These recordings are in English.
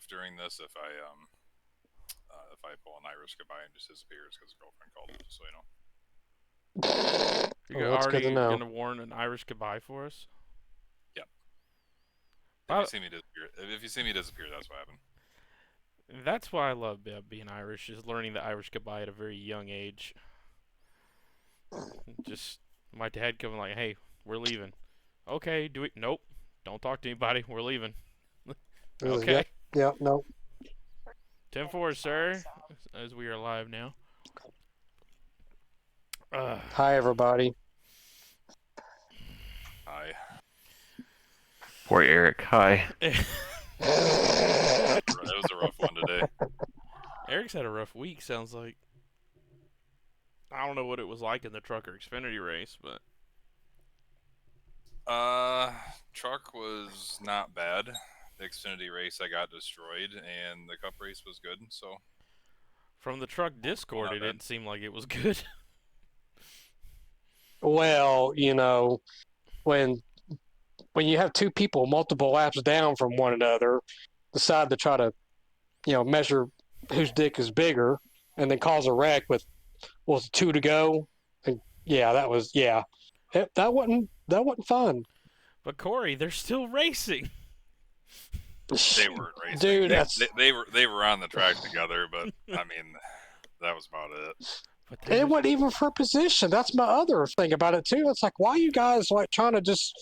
during this if I pull an Irish goodbye and just disappears because his girlfriend called. Just so you know. You're Well, that's good to already know. gonna warn an Irish goodbye for us. Yep. If you Uh, see me disappear, if you see me disappear, that's what happened. that's why I love being Irish, is learning the Irish goodbye at a very young age. Just my dad coming like, "Hey, we're leaving." Okay, do it. Nope. Don't talk to anybody. We're leaving. Okay. Yep, yep, no. 10-4, sir. As we are live now. Uh, Hi, everybody. Hi. Poor Eric. Hi. It was a rough one today. Eric's had a rough week, sounds like. I don't know what it was like in the Trucker Xfinity race, but Truck was not bad. The Xfinity race I got destroyed, and the Cup race was good. So from the truck Discord, it didn't seem like it was good. Well, when you have two people multiple laps down from one another, decide to try to, measure whose dick is bigger, and then cause a wreck with two to go. And yeah, that wasn't fun. But Corey, they're still racing. they weren't racing. Dude, they were on the track together, but I mean, that was about it. But it wasn't even for position. That's my other thing about it too. It's like, why are you guys like trying to just?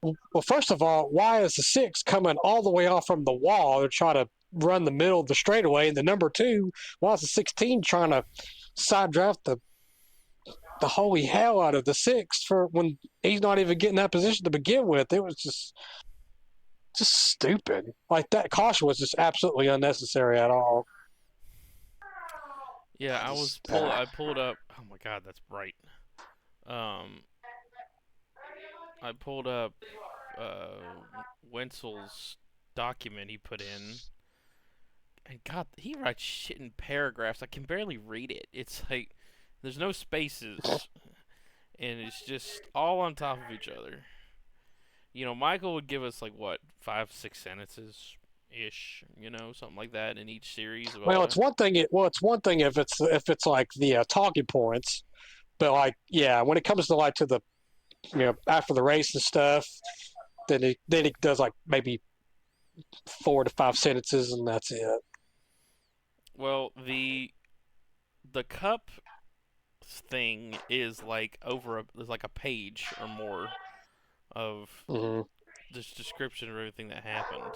Well, first of all, why is the 6 coming all the way off from the wall? They're trying to run the middle of the straightaway. And the number 2, why is the 16 trying to side draft the holy hell out of the 6 for when he's not even getting that position to begin with? It was just stupid. Like, that caution was just absolutely unnecessary at all. Yeah, I pulled up. Oh my God, that's bright. I pulled up Wenzel's document he put in, and God, he writes shit in paragraphs. I can barely read it. It's like there's no spaces, and it's just all on top of each other. Michael would give us like what 5-6 sentences ish, something like that in each series. Well, it's one thing. It's one thing if it's like the talking points, but like when it comes to like to the after the race and stuff, then he does like maybe 4 to 5 sentences and that's it. Well, the cup thing is like there's like a page or more of this description of everything that happened.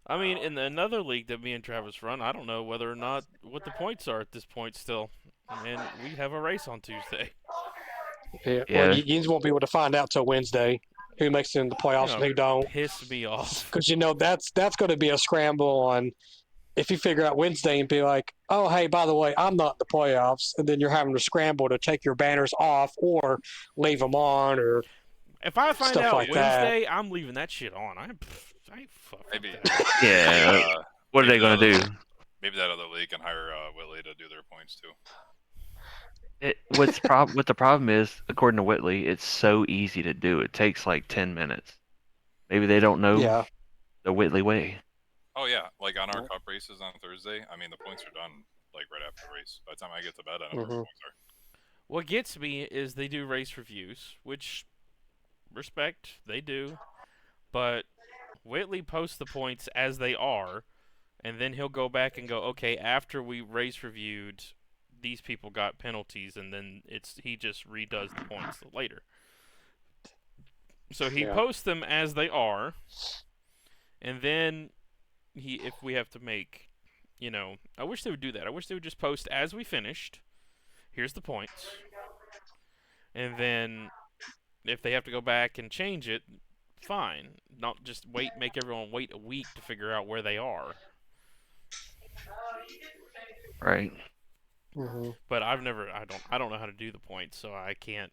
I mean, in another league that me and Travis run, I don't know whether or not what the points are at this point still, and we have a race on Tuesday. Yeah. Well, you won't be able to find out till Wednesday who makes it in the playoffs and who don't. Piss me off. Because that's going to be a scramble on if you figure out Wednesday and be like, oh, hey, by the way, I'm not in the playoffs, and then you're having to scramble to take your banners off or leave them on or if I find stuff out like Wednesday, that. I'm leaving that shit on. I fuck Maybe. That. Yeah. What are they going to do? Maybe that other league can hire Whitley to do their points too. What the problem is, according to Whitley, it's so easy to do. It takes like 10 minutes. Maybe they don't know the Whitley way. Oh yeah, like on our cup races on Thursday. I mean, the points are done like right after the race. By the time I get to bed, I know where the points are. What gets me is they do race reviews, which respect they do, but Whitley posts the points as they are, and then he'll go back and go, okay, after we race reviewed, these people got penalties, and then he just redoes the points later. So he posts them as they are, and then if we have to make, I wish they would do that. I wish they would just post as we finished. Here's the points, and then if they have to go back and change it, fine. Not just make everyone wait a week to figure out where they are. Right. But I don't know how to do the points, so I can't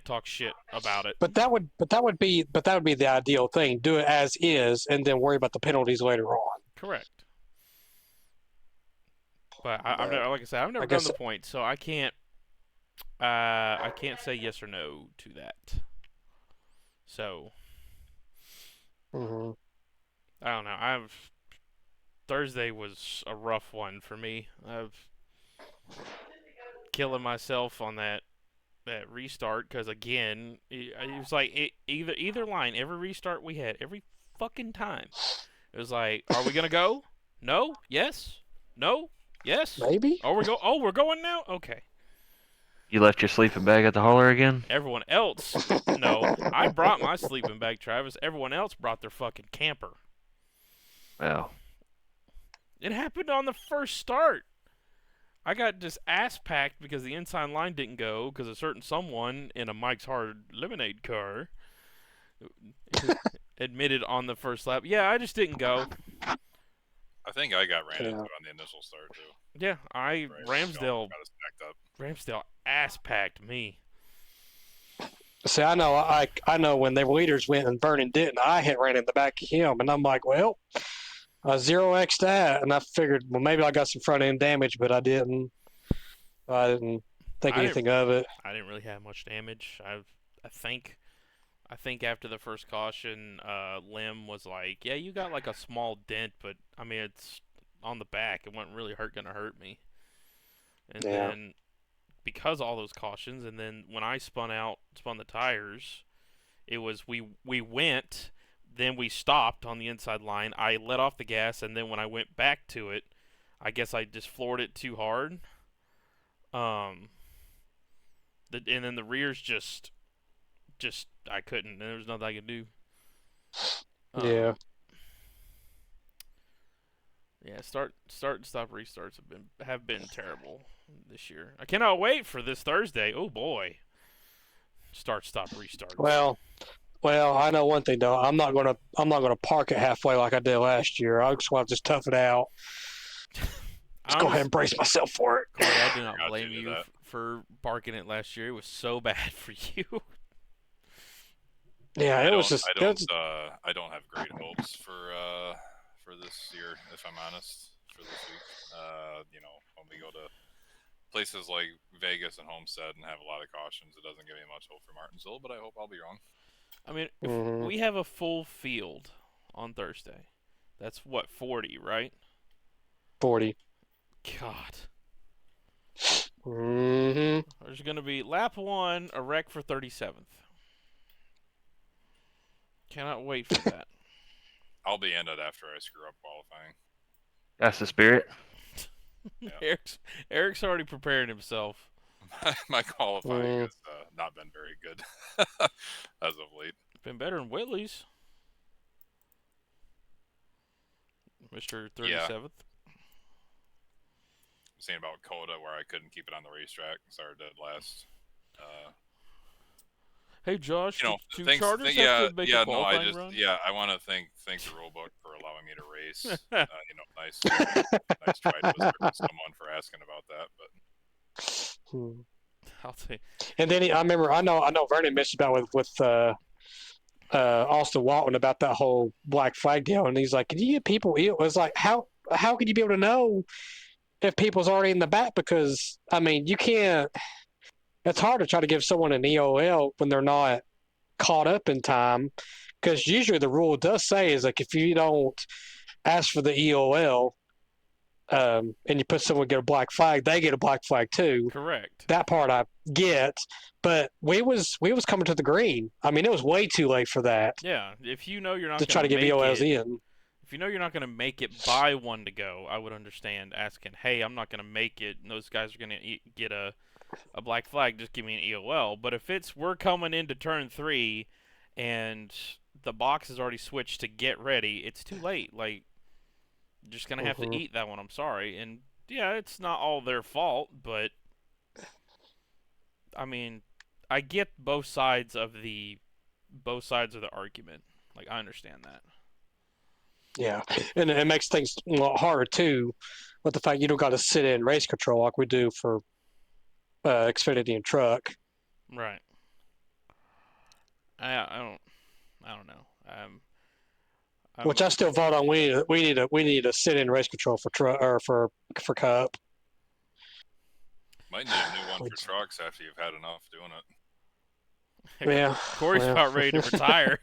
talk shit about it. But that would be the ideal thing. Do it as is, and then worry about the penalties later on. Correct. But like I said, I've never done the points, so I can't say yes or no to that. So Mm-hmm. I don't know. Thursday was a rough one for me. I've killing myself on that restart because again, it was like either line, every restart we had, every fucking time, it was like, are we gonna go? No. Yes. No. Yes. Maybe. Oh, we're going now. Okay. You left your sleeping bag at the hauler again? Everyone else, no. I brought my sleeping bag, Travis. Everyone else brought their fucking camper. Well, It happened on the first start. I got just ass packed because the inside line didn't go because a certain someone in a Mike's Hard Lemonade car admitted on the first lap, yeah, I just didn't go. I think I got ran into on the initial start too. Yeah, Ramsdale got us stacked up. Ramsdale ass packed me. See, I know when their leaders went and Vernon didn't, I ran in the back of him, and I'm like, well, I 0x that, and I figured, well, maybe I got some front end damage, but I didn't. I didn't think anything of it. I didn't really have much damage. I think after the first caution, Lim was like, yeah, you got like a small dent, but I mean it's on the back. It wasn't really gonna hurt me. And then because all those cautions, and then when I spun the tires, it was we went, then we stopped on the inside line. I let off the gas, and then when I went back to it, I guess I just floored it too hard. And then the rears just I couldn't. There was nothing I could do. Yeah. Yeah, start and stop restarts have been terrible this year. I cannot wait for this Thursday. Oh boy. Start stop restarts. Well, I know one thing though. I'm not gonna park it halfway like I did last year. I just want to just tough it out. Just go ahead and brace myself for it. Corey, I do not blame you for parking it last year. It was so bad for you. Yeah, I don't have great hopes for this year, if I'm honest, for this week. When we go to places like Vegas and Homestead and have a lot of cautions, it doesn't give me much hope for Martinsville, but I hope I'll be wrong. I mean, if we have a full field on Thursday, that's what, 40, right? 40. God. Mm-hmm. There's going to be lap 1, a wreck for 37th. Cannot wait for that. I'll be in it after I screw up qualifying. That's the spirit. Yeah. Erik's already prepared himself. My qualifying has not been very good as of late. Been better than Whitley's. Mr. 37th. Yeah. Saying about Coda where I couldn't keep it on the racetrack, started dead last. Hey Josh, do thanks, Chargers have to make a qualifying run? I want to thank the rulebook for allowing me to race. Nice try to someone for asking about that, but I'll take. And then I know Vernon mentioned about with Austin Walton about that whole black flag deal, and he's like, "Can you get people?" It was like, how can you be able to know if people's already in the back? Because I mean, you can't. It's hard to try to give someone an EOL when they're not caught up in time, because usually the rule does say is like if you don't ask for the EOL, and you put someone get a black flag, they get a black flag too. Correct. That part I get, but we was coming to the green. I mean, it was way too late for that. Yeah, if you know you're not to try to get EOLs in. If you know you're not going to make it by one to go, I would understand asking, "Hey, I'm not going to make it, and those guys are going to get a black flag, just give me an EOL." But if we're coming into turn 3 and the box is already switched to get ready, it's too late. Like, you're just going to have to eat that one. I'm sorry. And yeah, it's not all their fault, but I mean, I get both sides of the argument. Like, I understand that. Yeah, and it makes things a lot harder too, with the fact you don't got to sit in race control like we do for Xfinity and truck. Right. I don't know. Which I still vote on. We need a sit in race control for truck or for Cup. Might need a new one for trucks after you've had enough doing it. Yeah. Corey's well. about ready to retire.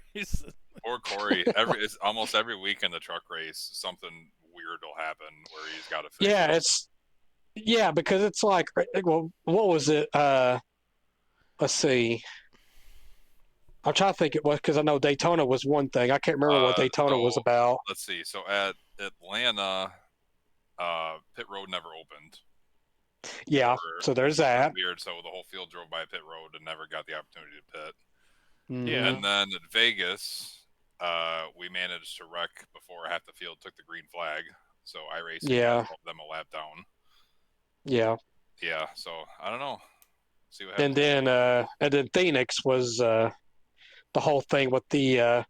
Or Corey, it's almost every week in the truck race, something weird will happen where he's got to fix it. Because it's like, well, what was it? Let's see. I'm trying to think it was because I know Daytona was one thing. I can't remember what Daytona was about. Let's see. So at Atlanta, pit road never opened. Yeah, so there's that. Weird. So the whole field drove by pit road and never got the opportunity to pit. Mm-hmm. Yeah. And then at Vegas, we managed to wreck before half the field took the green flag. So iRacing got them a lap down. Yeah. Yeah. So I don't know. See what happens. And then Phoenix was the whole thing with the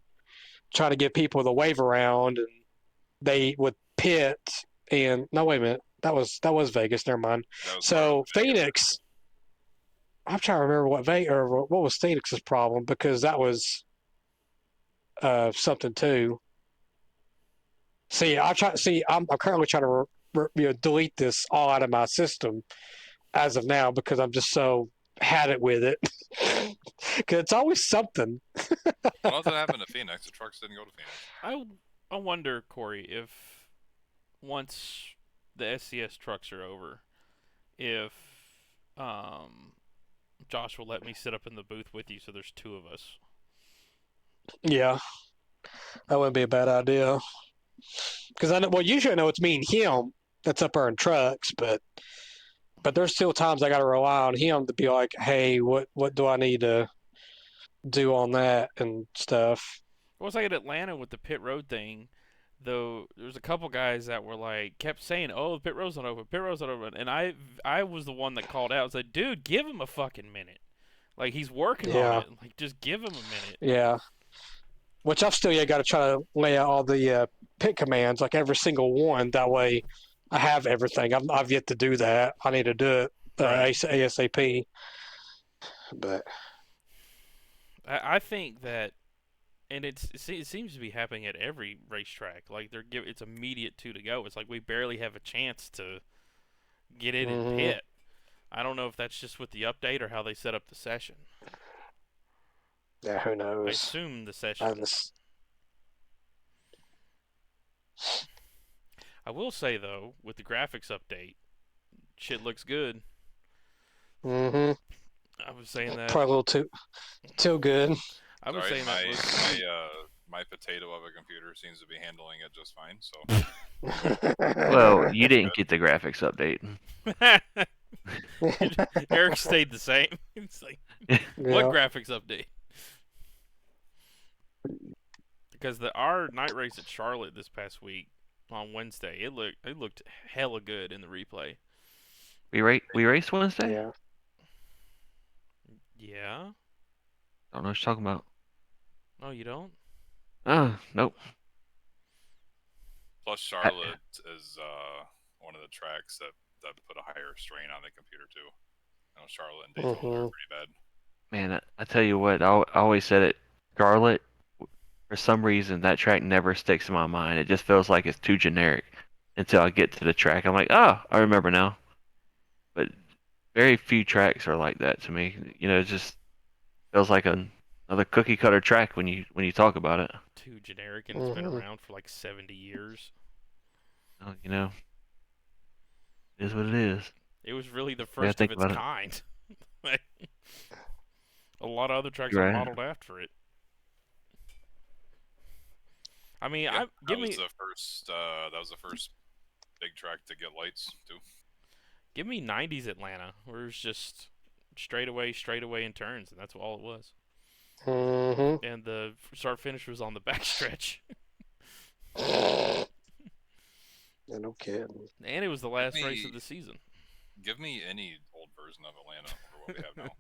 trying to get people to wave around, and they would pit. And no, wait a minute, that was Vegas. Never mind. So Phoenix, I'm trying to remember what was Phoenix's problem, because that was something too. I'm currently trying to delete this all out of my system as of now, because I'm just so had it with it. Because it's always something. Nothing happened to Phoenix. The trucks didn't go to Phoenix. I wonder, Corey, if once the SCS trucks are over, if Josh will let me sit up in the booth with you, so there's two of us. Yeah, that wouldn't be a bad idea. Because usually I know it's me and him that's up there in trucks, but there's still times I got to rely on him to be like, hey, what do I need to do on that and stuff. Well, it's like at Atlanta with the pit road thing, though. There's a couple guys that were kept saying, "Oh, the pit road's not open, pit road's not open," and I was the one that called out. I was like, "Dude, give him a fucking minute. Like, he's working on it. Like, just give him a minute." Yeah. Which I've still got to try to lay out all the pit commands, like every single one. That way, I have everything. I've yet to do that. I need to do it ASAP. But I think that, and it seems to be happening at every racetrack. Like, it's immediate 2 to go. It's like we barely have a chance to get in and pit. I don't know if that's just with the update or how they set up the session. Yeah, who knows? I assume the session. I will say, though, with the graphics update, shit looks good. Mm-hmm. I was saying that. Probably a little too good. I was saying that. My potato of a computer seems to be handling it just fine. So. Well, you didn't get the graphics update. Erik stayed the same. It's like, what graphics update? Because our night race at Charlotte this past week on Wednesday, it looked hella good in the replay. We raced Wednesday? Yeah. Yeah? I don't know what you're talking about. No, you don't? Nope. Plus, Charlotte is one of the tracks that put a higher strain on the computer too. I know Charlotte and Daytona are pretty bad. Man, I tell you what, I always said it. Charlotte, for some reason, that track never sticks in my mind. It just feels like it's too generic until I get to the track. I'm like, oh, I remember now. But very few tracks are like that to me. It just feels like another cookie cutter track when you talk about it. Too generic, and it's been around for 70 years. Oh, it is what it is. It was really the first of its kind. A lot of other tracks are modeled after it. I mean, that was the first big track to get lights too. Give me 90s Atlanta, where it's just straight away in turns, and that's all it was. Mm-hmm. And the start finish was on the backstretch. Yeah, no kidding. And it was the last race of the season. Give me any old version of Atlanta for what we have now.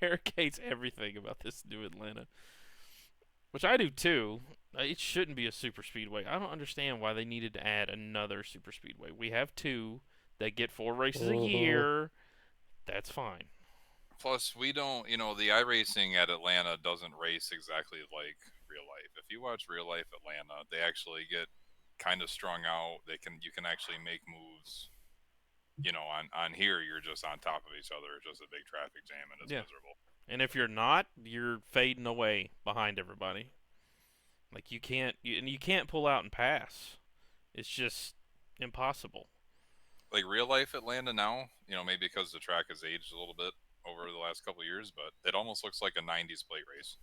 Erik hates everything about this new Atlanta. Which I do too. It shouldn't be a super speedway. I don't understand why they needed to add another super speedway. We have 2 that get 4 races a year. That's fine. Plus, we don't, the iRacing at Atlanta doesn't race exactly like real life. If you watch real life Atlanta, they actually get kind of strung out. You can actually make moves. On here, you're just on top of each other. It's just a big traffic jam, and it's miserable. And if you're not, you're fading away behind everybody. Like you can't pull out and pass. It's just impossible. Like real life Atlanta now, maybe because the track has aged a little bit over the last couple of years, but it almost looks like a '90s plate race.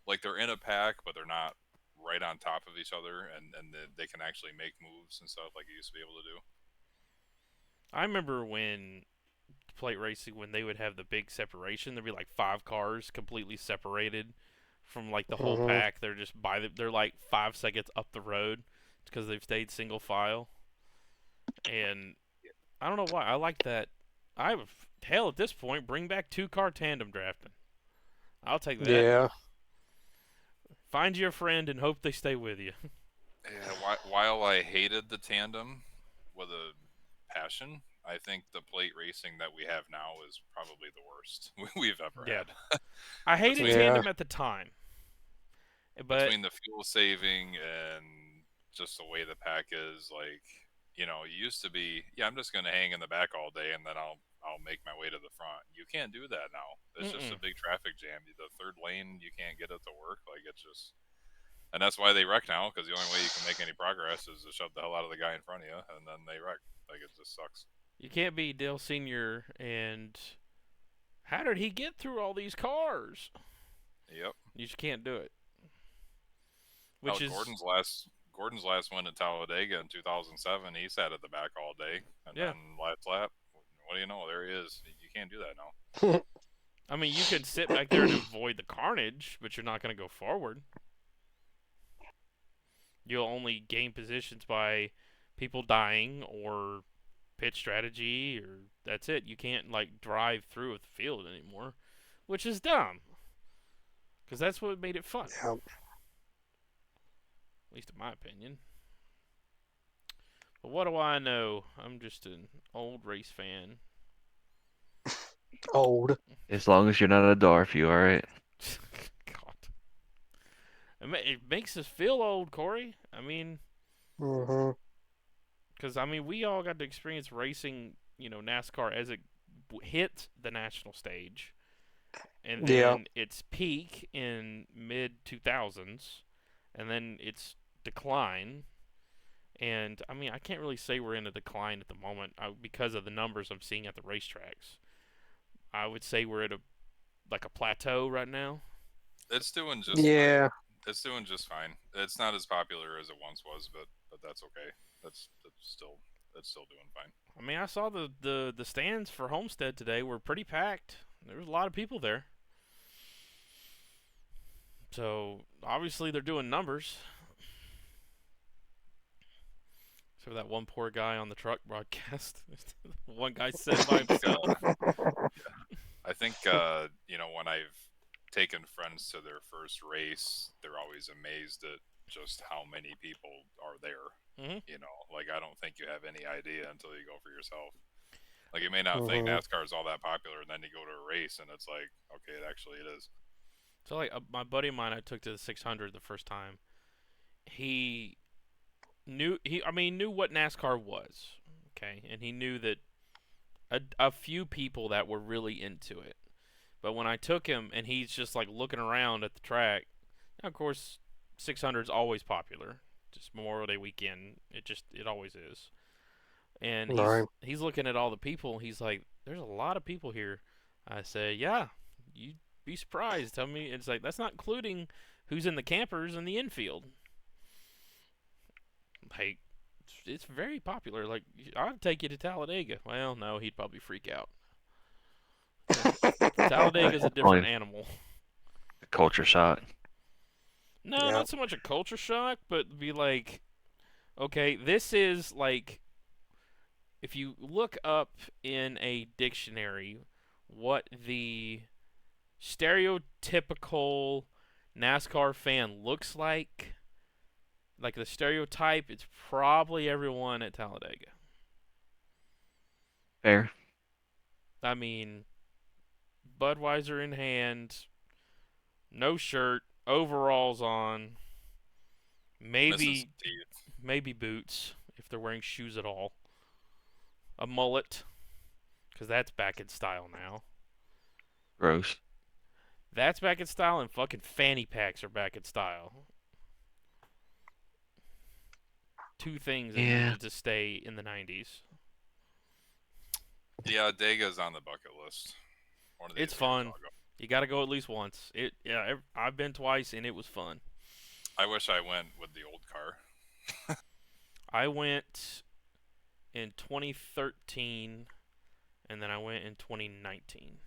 Like they're in a pack, but they're not right on top of each other, and they can actually make moves and stuff like you used to be able to do. I remember when plate racing, when they would have the big separation, there'd be like 5 cars completely separated from like the whole pack. They're just they're like 5 seconds up the road because they've stayed single file. And I don't know why I like that. Hell, at this point, bring back 2-car tandem drafting. I'll take that. Yeah. Find you a friend and hope they stay with you. Yeah, while I hated the tandem with a passion, I think the plate racing that we have now is probably the worst we've ever Yeah. had. I hated Yeah. tandem at the time, but Between the fuel saving and just the way the pack is, like, you used to be, yeah, I'm just going to hang in the back all day and then I'll make my way to the front. You can't do that now. It's just a big traffic jam. The third lane, you can't get it to work. Like, it's just, and that's why they wreck now, because the only way you can make any progress is to shove the hell out of the guy in front of you, and then they wreck. Like, it just sucks. you can't be Dale Sr. and how did he get through all these cars? Yep. You just can't do it. Which is Gordon's last win at Talladega in 2007. He sat at the back all day, and then last lap, what do you know? There he is. You can't do that now. I mean, you can sit back there and avoid the carnage, but you're not going to go forward. You'll only gain positions by people dying or pit strategy, or that's it. You can't like drive through the field anymore, which is dumb. Because that's what made it fun. Yeah. At least in my opinion. But what do I know? I'm just an old race fan. Old. As long as you're not a Darf, you alright? God. It makes us feel old, Corey. I mean, because we all got to experience racing, NASCAR as it hit the national stage, and then its peak in mid 2000s, and then its decline. And I can't really say we're in a decline at the moment because of the numbers I'm seeing at the racetracks. I would say we're at a plateau right now. It's doing just fine. It's doing just fine. It's not as popular as it once was, but that's okay. That's still doing fine. I saw the stands for Homestead today were pretty packed. There was a lot of people there. So obviously they're doing numbers. So that one poor guy on the truck broadcast. One guy said by himself. I think when I've taken friends to their first race, they're always amazed at just how many people are there. Like, I don't think you have any idea until you go for yourself. Like, you may not think NASCAR is all that popular, and then you go to a race and it's like, okay, it is. So like my buddy of mine I took to the 600 the first time. He knew what NASCAR was, okay, and he knew that a few people that were really into it. But when I took him and he's just like looking around at the track, of course 600's always popular. Just Memorial Day weekend, it always is. And he's looking at all the people. He's like, "There's a lot of people here." I say, "Yeah, you'd be surprised." Tell me, it's like that's not including who's in the campers and the infield. Like, it's very popular. Like, I'd take you to Talladega. Well, no, he'd probably freak out. Talladega's a different animal. Culture shock. No, not so much a culture shock, but be like, okay, this is like, if you look up in a dictionary what the stereotypical NASCAR fan looks like the stereotype, it's probably everyone at Talladega. Fair. Budweiser in hand, no shirt, overalls on, maybe boots if they're wearing shoes at all, a mullet, because that's back in style now. Gross. That's back in style, and fucking fanny packs are back in style. Two things that Yeah. needed to stay in the 90s. Yeah, Dega's on the bucket list. One of these It's years fun. I'll go. You got to go at least once. I've been twice, and it was fun. I wish I went with the old car. I went in 2013, and then I went in 2019.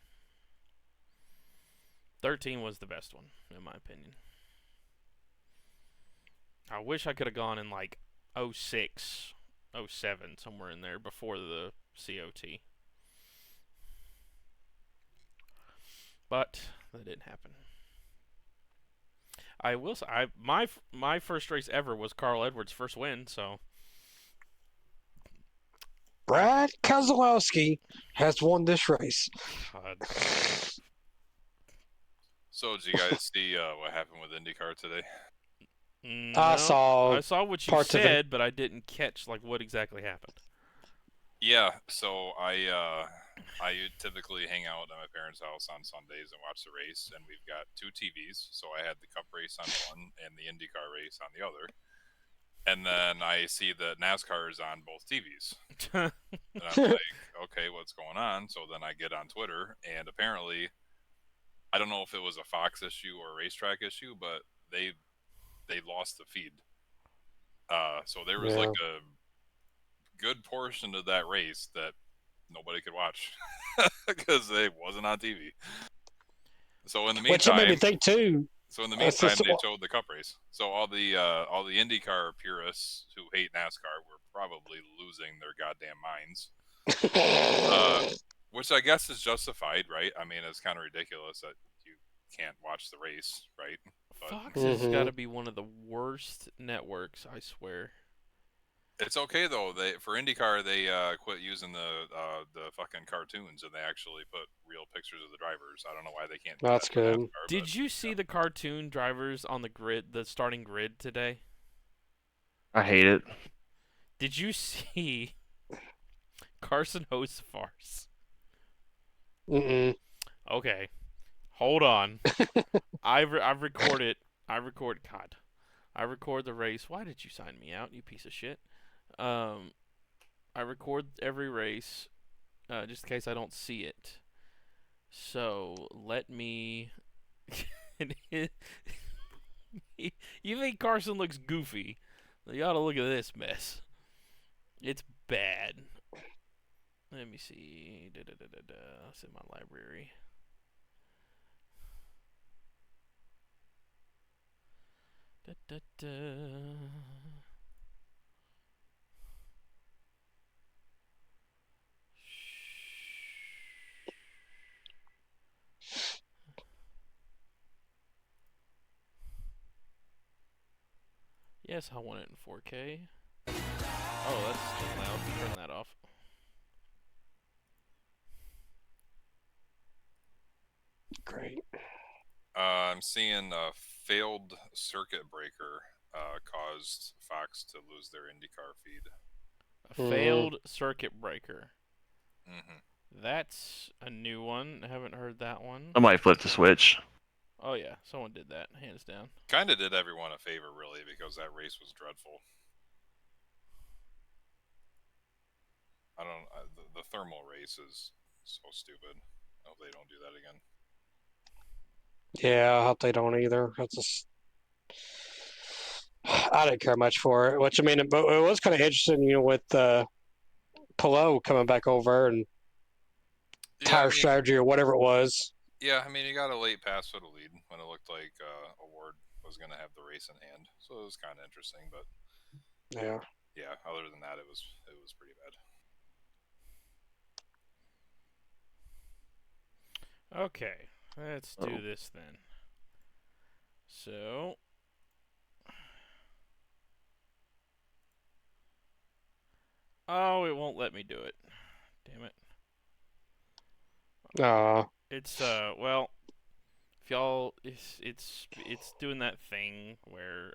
13 was the best one, in my opinion. I wish I could have gone in like 06, 07, somewhere in there before the COT. But that didn't happen. I will say, my first race ever was Carl Edwards' first win, so Brad Keselowski has won this race. God. So, did you guys see what happened with IndyCar today? No, I saw what you parts of it. said, but I didn't catch like what exactly happened. Yeah, so I typically hang out at my parents' house on Sundays and watch the race, and we've got two TVs. So I had the Cup race on one and the IndyCar race on the other. And then I see that NASCAR is on both TVs. And I'm like, okay, what's going on? So then I get on Twitter, and apparently, I don't know if it was a Fox issue or a racetrack issue, but they lost the feed. So there was like a good portion of that race that nobody could watch because it wasn't on TV. So in the Which it made meantime, me think too. they showed the Cup race. So all the IndyCar purists who hate NASCAR were probably losing their goddamn minds. Which I guess is justified, right? I mean, it's kind of ridiculous that you can't watch the race, right? But Fox has got to be one of the worst networks, I swear. it's okay though. For IndyCar they quit using the fucking cartoons and they actually put real pictures of the drivers. I don't know why they can't do That's that for good. NASCAR, Did but, you see the cartoon drivers on the grid, the starting grid today? I hate it. Did you see Carson Hocefar's? Mm-mm. Okay, hold on. I've recorded. I record. God, I record the race. Why did you sign me out, you piece of shit? I record every race, just in case I don't see it. So let me. You think Carson looks goofy? You ought to look at this mess. It's bad. Let me see. It's in my library. Yes, I want it in 4K. Oh, that's still loud. Turn that off. Great. I'm seeing a failed circuit breaker caused Fox to lose their IndyCar feed. A failed circuit breaker. Mm-hmm. That's a new one. I haven't heard that one. Somebody flipped the switch. Oh yeah, someone did that, hands down. Kind of did everyone a favor, really, because that race was dreadful. I don't. The thermal race is so stupid. I hope they don't do that again. Yeah, I hope they don't either. That's just. I didn't care much for it. Which I mean, but it was kind of interesting, with Pillow coming back over and tire strategy or whatever it was. Yeah, I mean, he got a late pass for the lead when it looked like Award was going to have the race in hand, so it was kind of interesting. But yeah, other than that, it was pretty bad. Okay, let's do this then. So, oh, it won't let me do it. Damn it. It's well, if y'all, it's doing that thing where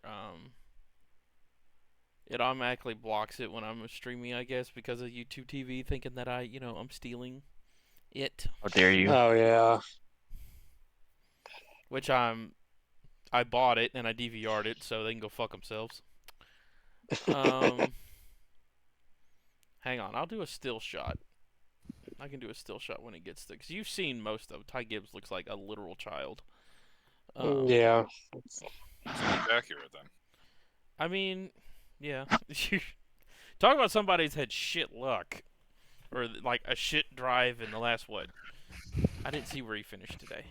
it automatically blocks it when I'm streaming, I guess, because of YouTube TV, thinking that I'm stealing it. How dare you? Oh yeah. which I bought it and I DVR'd it, so they can go fuck themselves. Hang on, I'll do a still shot. I can do a still shot when it gets there, because you've seen most of it. Ty Gibbs looks like a literal child. Yeah. So he's accurate then. I mean, yeah. Talk about somebody's had shit luck. Or, like, a shit drive in the last, what? I didn't see where he finished today.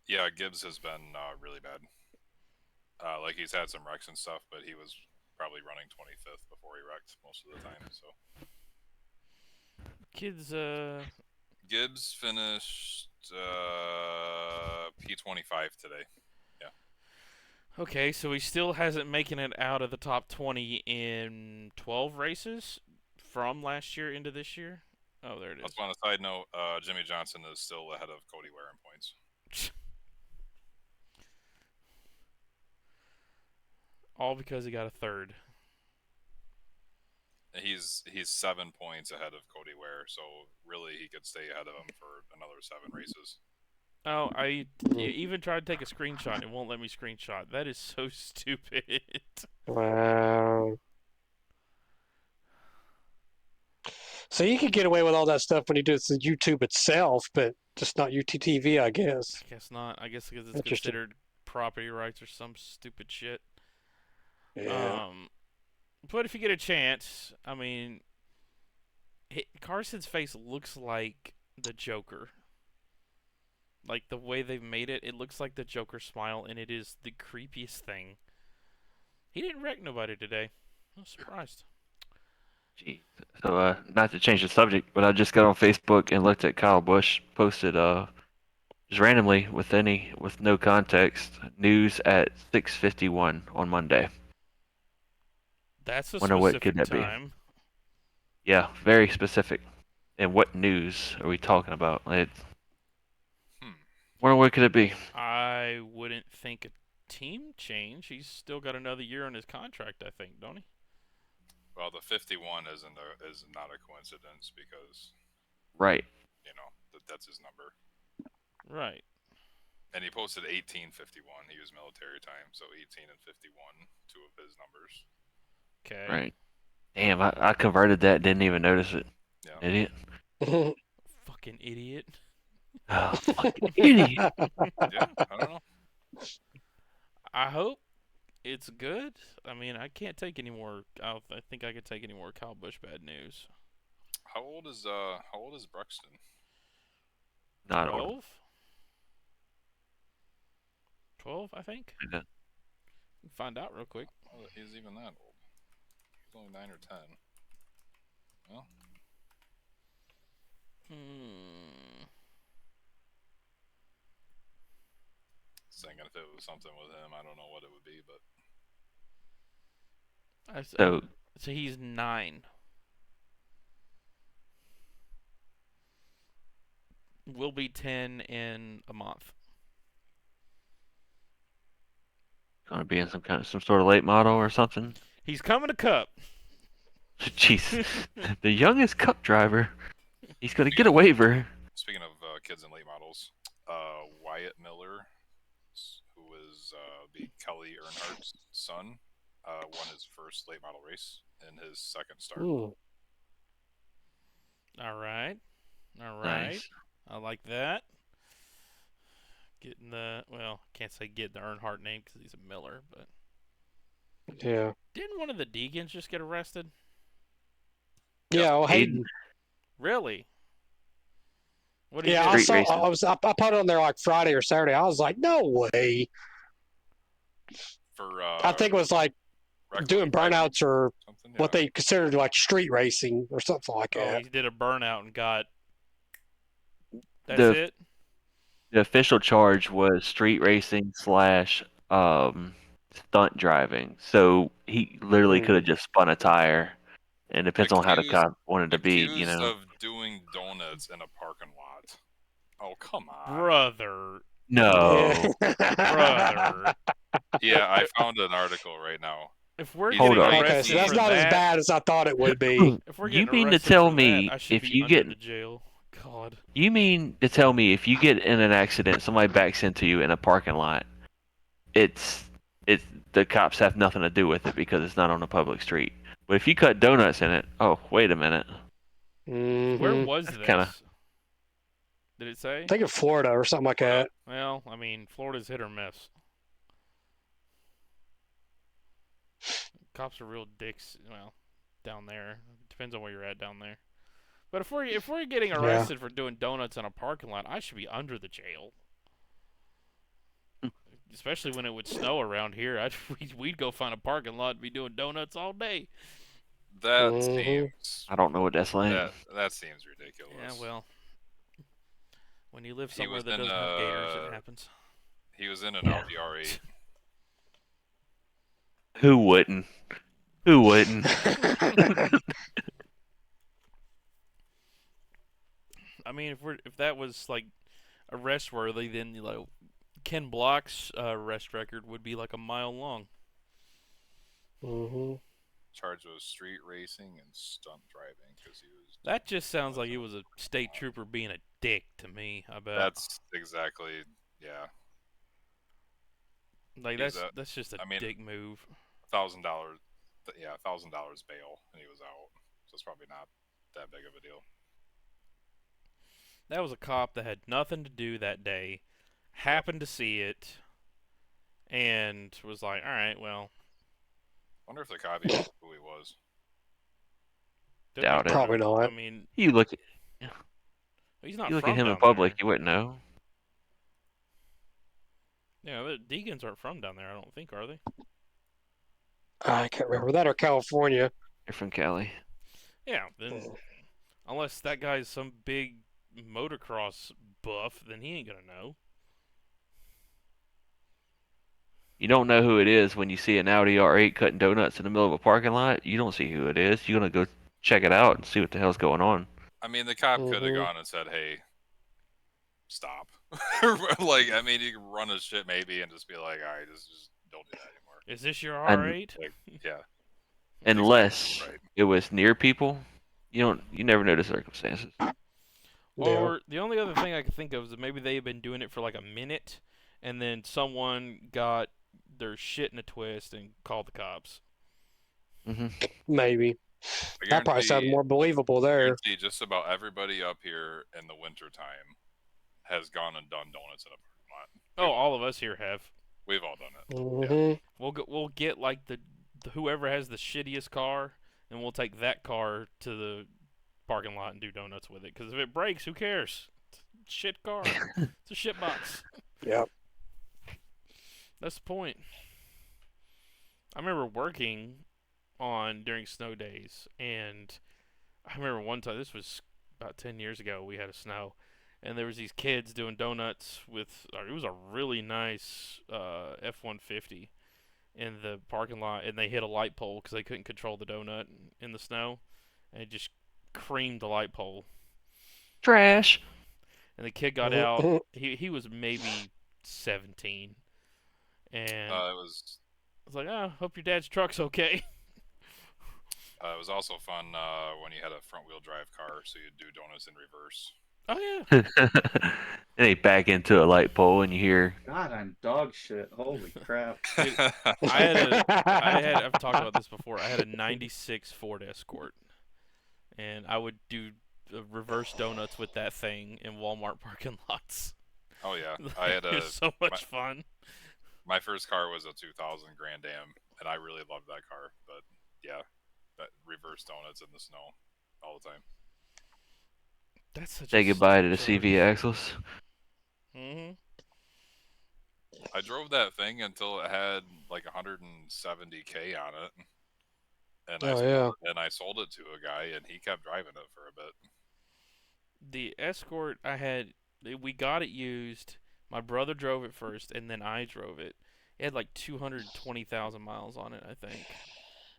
Yeah, Gibbs has been really bad. Like, he's had some wrecks and stuff, but he was probably running 25th before he wrecked most of the time, so. Kids, Gibbs finished P25 today. Okay, so he still hasn't making it out of the top 20 in 12 races from last year into this year. Oh, there it is. Also, on a side note, Jimmy Johnson is still ahead of Cody Ware in points. All because he got a third. He's 7 points ahead of Cody Ware, so really he could stay ahead of him for another 7 races. Oh, I even tried to take a screenshot. It won't let me screenshot. That is so stupid. Wow. So you could get away with all that stuff when you do it to YouTube itself, but just not UTTV, I guess. I guess not. I guess because it's Interesting. considered property rights or some stupid shit. Yeah. But if you get a chance, I mean, Carson's face looks like the Joker. Like, the way they've made it, it looks like the Joker smile, and it is the creepiest thing. He didn't wreck nobody today. I was surprised. Jeez. So, not to change the subject, but I just got on Facebook and looked at Kyle Busch posted, just randomly with no context, news at 6:51 on Monday. That's a Wonder what specific could that be? time. Yeah, very specific. And what news are we talking about? Wonder what could it be? I wouldn't think a team change. He's still got another year on his contract, I think, don't he? Well, the 51 is not a coincidence because, Right. you know, that's his number. Right. And he posted 1851. He used military time, so 18 and 51, 2 of his numbers. Okay. Right. Damn, I converted that, didn't even notice it. Yeah. Idiot. Fucking idiot. Oh, fucking idiot. Yeah, I don't know. I hope it's good. I mean, I can't take any more. I think I could take any more Kyle Busch bad news. How old is Bruxton? Not old. 12? 12, I think. Yeah. We can find out real quick. Oh, he's even that old. He's only 9 or 10. Well, thinking if it was something with him, I don't know what it would be, but So he's 9. Will be 10 in a month. Gonna be in some sort of late model or something. He's coming to Cup. Jeez, the youngest Cup driver. He's gonna get a waiver. Speaking of kids and late models, Wyatt Miller, who is the Kelly Earnhardt's son, won his first late model race in his second start. Ooh. All right. Nice. I like that. Can't say getting the Earnhardt name because he's a Miller, but Yeah. didn't one of the Deegans just get arrested? Yeah. Well, Hayden. Really? What did Yeah, he Street do? racing. I put it on there like Friday or Saturday. I was like, no way. For I think it was like doing burnouts or something. what they considered like street racing or something like Oh, that. he did a burnout and got. That's The- it. The official charge was street racing / stunt driving. So he literally could have just spun a tire, and it depends on how the cop wanted to be. You Accused know. of doing donuts in a parking lot. Oh, come on. Brother. No. Brother. Yeah, I found an article right now. If we're Hold getting up. arrested Okay, so that's for not as that, bad as I thought it would be. if we're You getting mean to arrested tell for me that, I should if be you under get the jail. God. You mean to tell me if you get in an accident, somebody backs into you in a parking lot, it's the cops have nothing to do with it because it's not on a public street. But if you cut donuts in it, oh wait a minute, Where was that's kind of this? Did it say? I think in Florida or something like that. Well, I mean, Florida's hit or miss. Cops are real dicks. Well, down there. Depends on where you're at down there. But if we're getting arrested for doing donuts in a parking lot, I should be under the jail. Especially when it would snow around here, we'd go find a parking lot and be doing donuts all day. That seems I don't know what that's like. that seems ridiculous. Yeah, well, when you live He somewhere was that in, doesn't have gators, it happens. He was in an Yeah. Audi R8. Who wouldn't? Who wouldn't? I mean, if that was like arrest worthy, then Ken Block's arrest record would be like a mile long. Charged with street racing and stunt driving because he was. That just sounds like it was a state trooper being a dick to me. I bet. That's exactly, yeah. Like that's just a dick move. $1,000, yeah, $1,000 bail, and he was out. So it's probably not that big of a deal. That was a cop that had nothing to do that day, happened to see it, and was like, "All right, well." Wonder if the cop even knew who he was. Doubt it. Probably not. I mean, You look at he's not. you look from at him in down public, there. you wouldn't know. Yeah, the Deegans aren't from down there. I don't think, are they? I can't remember that or California. They're from Cali. Yeah, then unless that guy's some big motocross buff, then he ain't gonna know. You don't know who it is when you see an Audi R8 cutting donuts in the middle of a parking lot. You don't see who it is. You're gonna go check it out and see what the hell's going on. I mean, the cop could have gone and said, "Hey, stop." Like, I mean, you can run his shit maybe and just be like, "All right, just don't do that anymore." Is this your R8? Like, yeah. Unless Right. it was near people, you never know the circumstances. Or the only other thing I could think of is that maybe they had been doing it for like a minute, and then someone got their shit in a twist and called the cops. Maybe. That probably sounded more believable there. Just about everybody up here in the wintertime has gone and done donuts in a parking lot. Oh, all of us here have. We've all done it. Yeah. We'll get like the whoever has the shittiest car, and we'll take that car to the parking lot and do donuts with it. Because if it breaks, who cares? It's a shit car. It's a shit box. Yep. That's the point. I remember working during snow days, and I remember one time, this was about 10 years ago, we had a snow, and there was these kids doing donuts with, it was a really nice F-150 in the parking lot, and they hit a light pole because they couldn't control the donut in the snow, and it just creamed the light pole. Trash. And the kid got out. He was maybe 17, and I was like, hope your dad's truck's okay. It was also fun when you had a front-wheel drive car, so you'd do donuts in reverse. Oh yeah. And they back into a light pole, and you hear, God, I'm dog shit. Holy crap! Dude, I've talked about this before. I had a '96 Ford Escort, and I would do reverse donuts with that thing in Walmart parking lots. Oh yeah, I had it was so much fun. My first car was a 2000 Grand Am, and I really loved that car. But yeah, that reverse donuts in the snow all the time. That's such say goodbye to the CV axles. I drove that thing until it had like 170K on it, and I sold it to a guy, and he kept driving it for a bit. The Escort I had, we got it used. My brother drove it first, and then I drove it. It had like 220,000 miles on it, I think.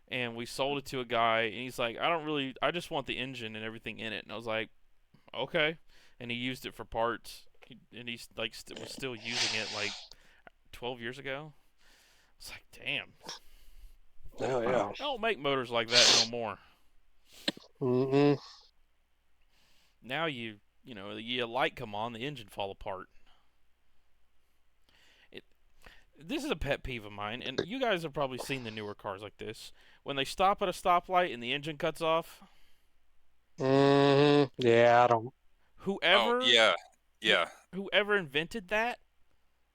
And we sold it to a guy, and he's like, I just want the engine and everything in it. And I was like, okay. And he used it for parts, and he's like was still using it like 12 years ago. It's like, damn. Oh yeah. I don't make motors like that no more. Now you the light come on, the engine fall apart. This is a pet peeve of mine, and you guys have probably seen the newer cars like this. When they stop at a stoplight and the engine cuts off, Yeah, I don't. Oh whoever yeah. whoever invented that,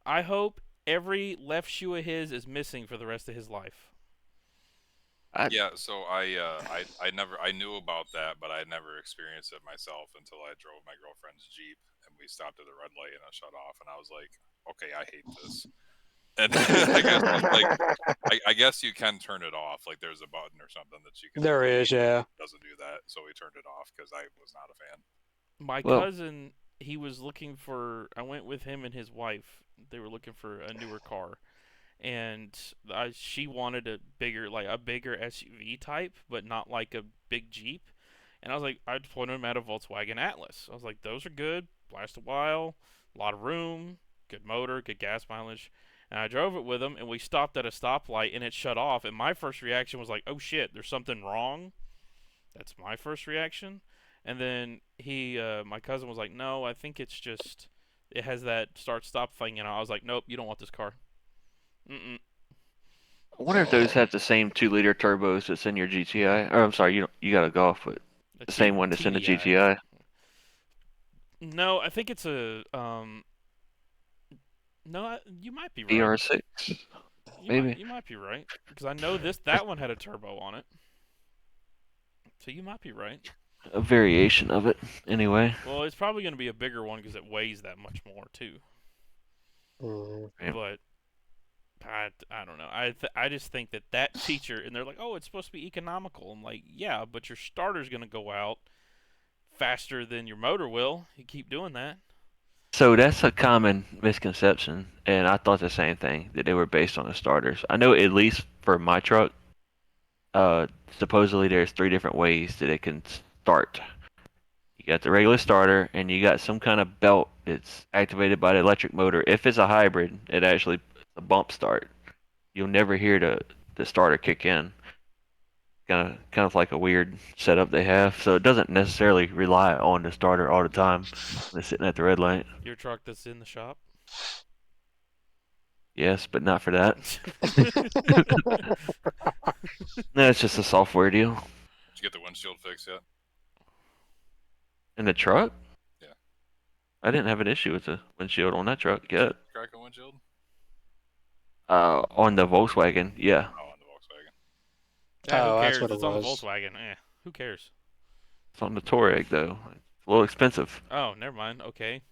I hope every left shoe of his is missing for the rest of his life. Yeah, so I knew about that, but I never experienced it myself until I drove my girlfriend's Jeep and we stopped at the red light and it shut off, and I was like, okay, I hate this. And I guess you can turn it off. Like there's a button or something that you can. There is, yeah. It doesn't do that, so we turned it off because I was not a fan. My Well- cousin, he was looking for. I went with him and his wife. They were looking for a newer car, and she wanted a bigger SUV type, but not like a big Jeep. And I was like, I pointed him at a Volkswagen Atlas. I was like, those are good, last a while, a lot of room, good motor, good gas mileage. And I drove it with him, and we stopped at a stoplight, and it shut off. And my first reaction was like, oh shit, there's something wrong. That's my first reaction. And then my cousin was like, no, I think it's just, it has that start-stop thing. And I was like, nope, you don't want this car. Mm-mm. I wonder if those have the same 2-liter turbos that's in your GTI. Or I'm sorry, you got a Golf, but the same one that's in the TDI. GTI. No, I think it's a, no, you might be right. BR6. maybe. You might be right. Because I know that one had a turbo on it. So you might be right. A variation of it, anyway. Well, it's probably going to be a bigger one because it weighs that much more, too. Yeah. But I don't know. I just think that feature, and they're like, oh, it's supposed to be economical. I'm like, yeah, but your starter's going to go out faster than your motor will. You keep doing that. So that's a common misconception, and I thought the same thing, that they were based on the starters. I know at least for my truck, supposedly there's 3 different ways that it can start. You got the regular starter, and you got some kind of belt that's activated by the electric motor. If it's a hybrid, it actually a bump start. You'll never hear the starter kick in. Kind of like a weird setup they have. So it doesn't necessarily rely on the starter all the time when it's sitting at the red light. Your truck that's in the shop? Yes, but not for that. No, it's just a software deal. Did you get the windshield fixed yet? In the truck? Yeah. I didn't have an issue with the windshield on that truck yet. Crack a windshield? On the Volkswagen, yeah. Oh, on the Volkswagen. Yeah, Oh, who that's cares? what it It's on the was. Volkswagen. Who cares? It's on the Touareg though. It's a little expensive. Oh, never mind. Okay.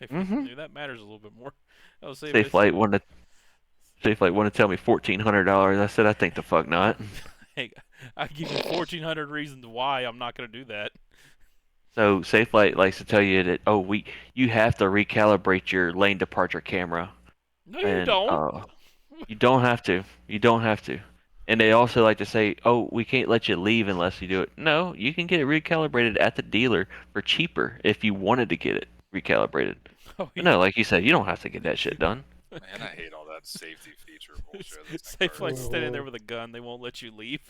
If Mhm. maybe that matters a little bit more. I'll say Safe Flight wanted to tell me $1,400. I said I think the fuck not. Hey, I give you 1,400 reasons why I'm not going to do that. So Safe Flight likes to tell you that you have to recalibrate your lane departure camera. No, you And, don't. You don't have to. You don't have to. And they also like to say, oh, we can't let you leave unless you do it. No, you can get it recalibrated at the dealer for cheaper if you wanted to get it recalibrated. Oh, But no, like you said, you don't have to get that shit done. Man, I hate all that safety feature bullshit. That's in Safe cars. Flight's standing there with a gun. They won't let you leave.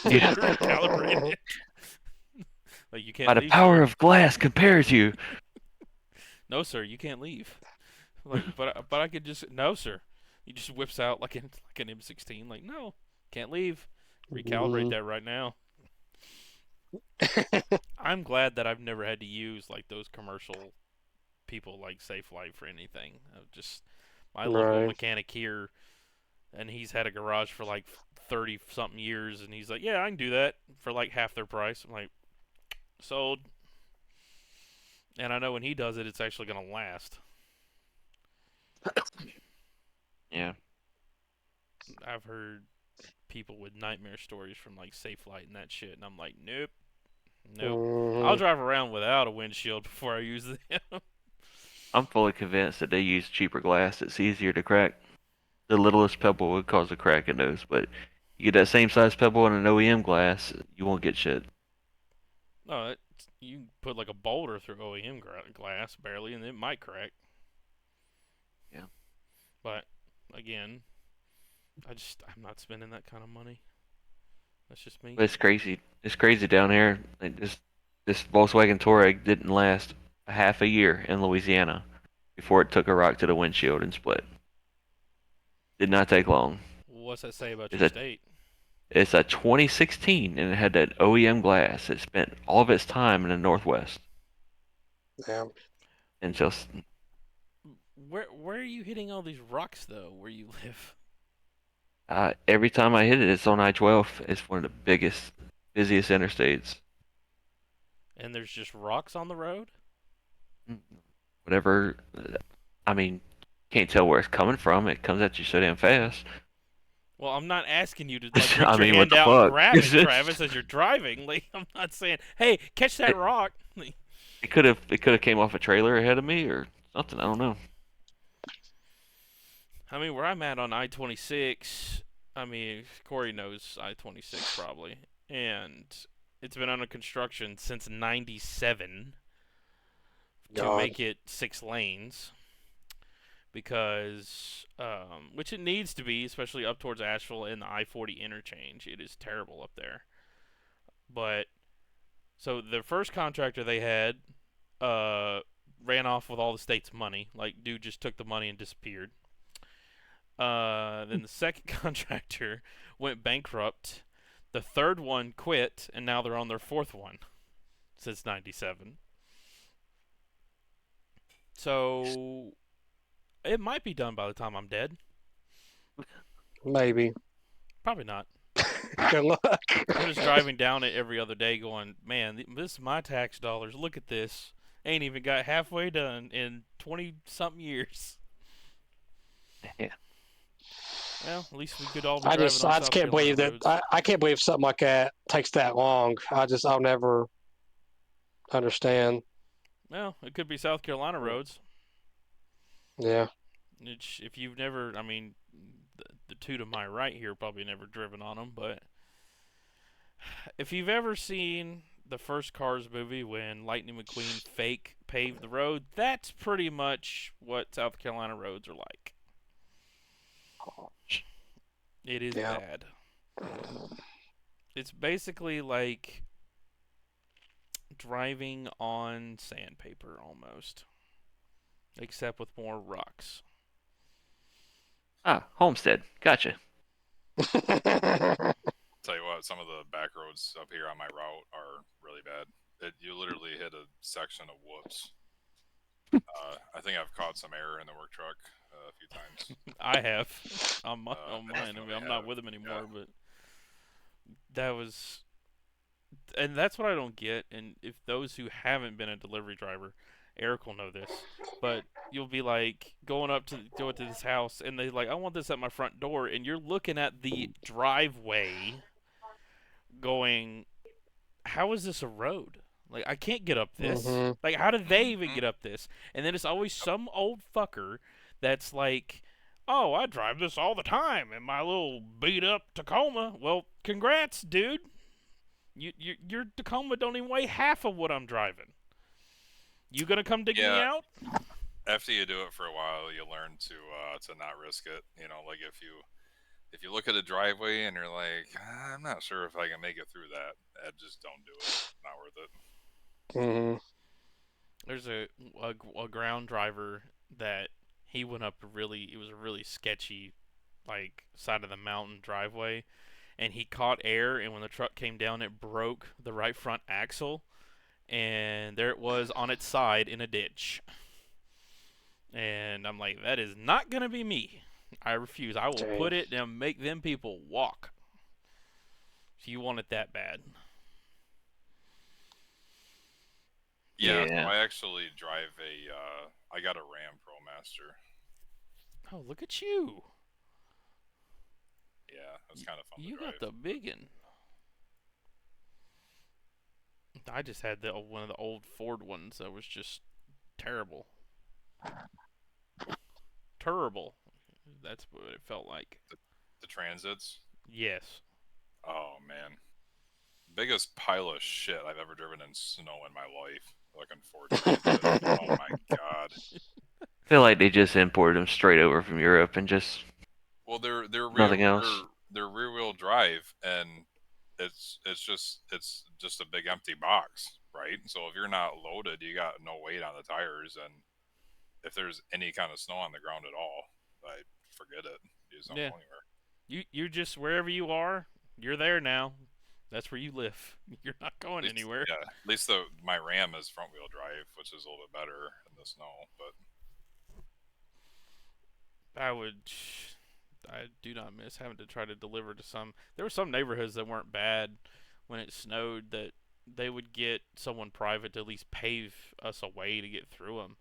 Yeah. Recalibrate it. Like you can't By the leave. power Sir. of glass compares you. No, sir, you can't leave. Like, but I could just no, sir. He just whips out like an M16. Like no, can't leave. Recalibrate that right now. I'm glad that I've never had to use like those commercial people like Safe Flight for anything. Just my local Right. mechanic here, and he's had a garage for like 30 something years, and he's like, yeah, I can do that for like half their price. I'm like, sold. And I know when he does it, it's actually gonna last. Yeah. I've heard people with nightmare stories from like Safe Flight and that shit, and I'm like, nope. I'll drive around without a windshield before I use them. I'm fully convinced that they use cheaper glass. It's easier to crack. The littlest pebble would cause a crack in those, but you get that same size pebble in an OEM glass, you won't get shit. No, you can put like a boulder through OEM glass barely, and it might crack. Yeah. But again, I'm not spending that kind of money. That's just me. But it's crazy. It's crazy down here. Like this Volkswagen Touareg didn't last a half a year in Louisiana before it took a rock to the windshield and split. Did not take long. What's that say about It's your a state? it's a 2016 and it had that OEM glass. It spent all of its time in the Northwest. Yeah. And just Where are you hitting all these rocks though? Where you live? every time I hit it, it's on I-12. It's one of the biggest, busiest interstates. And there's just rocks on the road? Whatever. I mean, can't tell where it's coming from. It comes at you so damn fast. Well, I'm not asking you to like I reach your mean, what hand the out and fuck? grab it, Travis, as you're driving. Like I'm not saying, "Hey, catch that It, rock." Like, it could have came off a trailer ahead of me or something. I don't know. I mean, where I'm at on I-26, I mean, Corey knows I-26 probably, and it's been under construction since '97 to God. make it 6 lanes. Because, which it needs to be, especially up towards Asheville and the I-40 interchange. It is terrible up there. But so the first contractor they had ran off with all the state's money. Like, dude just took the money and disappeared. Then the second contractor went bankrupt. The third one quit, and now they're on their fourth one since '97. So it might be done by the time I'm dead. Maybe. Probably not. Good luck. I'm just driving down it every other day going, man, this is my tax dollars. Look at this. Ain't even got halfway done in 20-something years. Yeah. Well, at least we could all be I driving just on I South just can't Carolina believe that roads. I can't believe something like that takes that long. I'll never understand. Well, it could be South Carolina roads. Yeah. If you've never, I mean, the two to my right here probably never driven on them, but if you've ever seen the first Cars movie when Lightning McQueen fake paved the road, that's pretty much what South Carolina roads are like. It is Yeah. bad. It's basically like driving on sandpaper almost, except with more rocks. Ah, Homestead. Gotcha. Tell you what, some of the back roads up here on my route are really bad. You literally hit a section of whoops. I think I've caught some error in the work truck a few times. I have on mine. I mean, definitely I'm not have, with him anymore, yeah. but that was, and that's what I don't get. And if those who haven't been a delivery driver, Eric will know this, but you'll be like going to this house, and they're like, I want this at my front door, and you're looking at the driveway, going, how is this a road? Like, I can't get up this. Mhm. Like, how did they even get up this? And then it's always some old fucker that's like, oh, I drive this all the time in my little beat up Tacoma. Well, congrats, dude. Your Tacoma don't even weigh half of what I'm driving. You gonna come dig me Yeah. out? After you do it for a while, you learn to not risk it. You know, like if you look at a driveway and you're like, I'm not sure if I can make it through that, just don't do it. Not worth it. Mhm. There's a ground driver that he went up it was a really sketchy, like, side of the mountain driveway, and he caught air, and when the truck came down, it broke the right front axle, and there it was on its side in a ditch. And I'm like, that is not gonna be me. I refuse. I will Dang. put it and make them people walk. So you want it that bad? Yeah, Yeah. so I actually drive I got a Ram ProMaster. Oh, look at you! Yeah, that's kind of fun You to drive. got the biggin. I just had one of the old Ford ones that was just terrible. Terrible. That's what it felt like. The Transits. Yes. Oh man, biggest pile of shit I've ever driven in snow in my life. Looking Ford Transit. Oh my god. I feel like they just imported them straight over from Europe and just Well, they're nothing else. they're rear wheel drive, and it's just a big empty box, right? So if you're not loaded, you got no weight on the tires, and if there's any kind of snow on the ground at all, I forget it. You just don't Yeah. go anywhere. You just wherever you are, you're there now. That's where you live. You're not going At least, anywhere. yeah. At least my Ram is front wheel drive, which is a little bit better in the snow. But I do not miss having to try to deliver to some. There were some neighborhoods that weren't bad when it snowed that they would get someone private to at least pave us a way to get through them.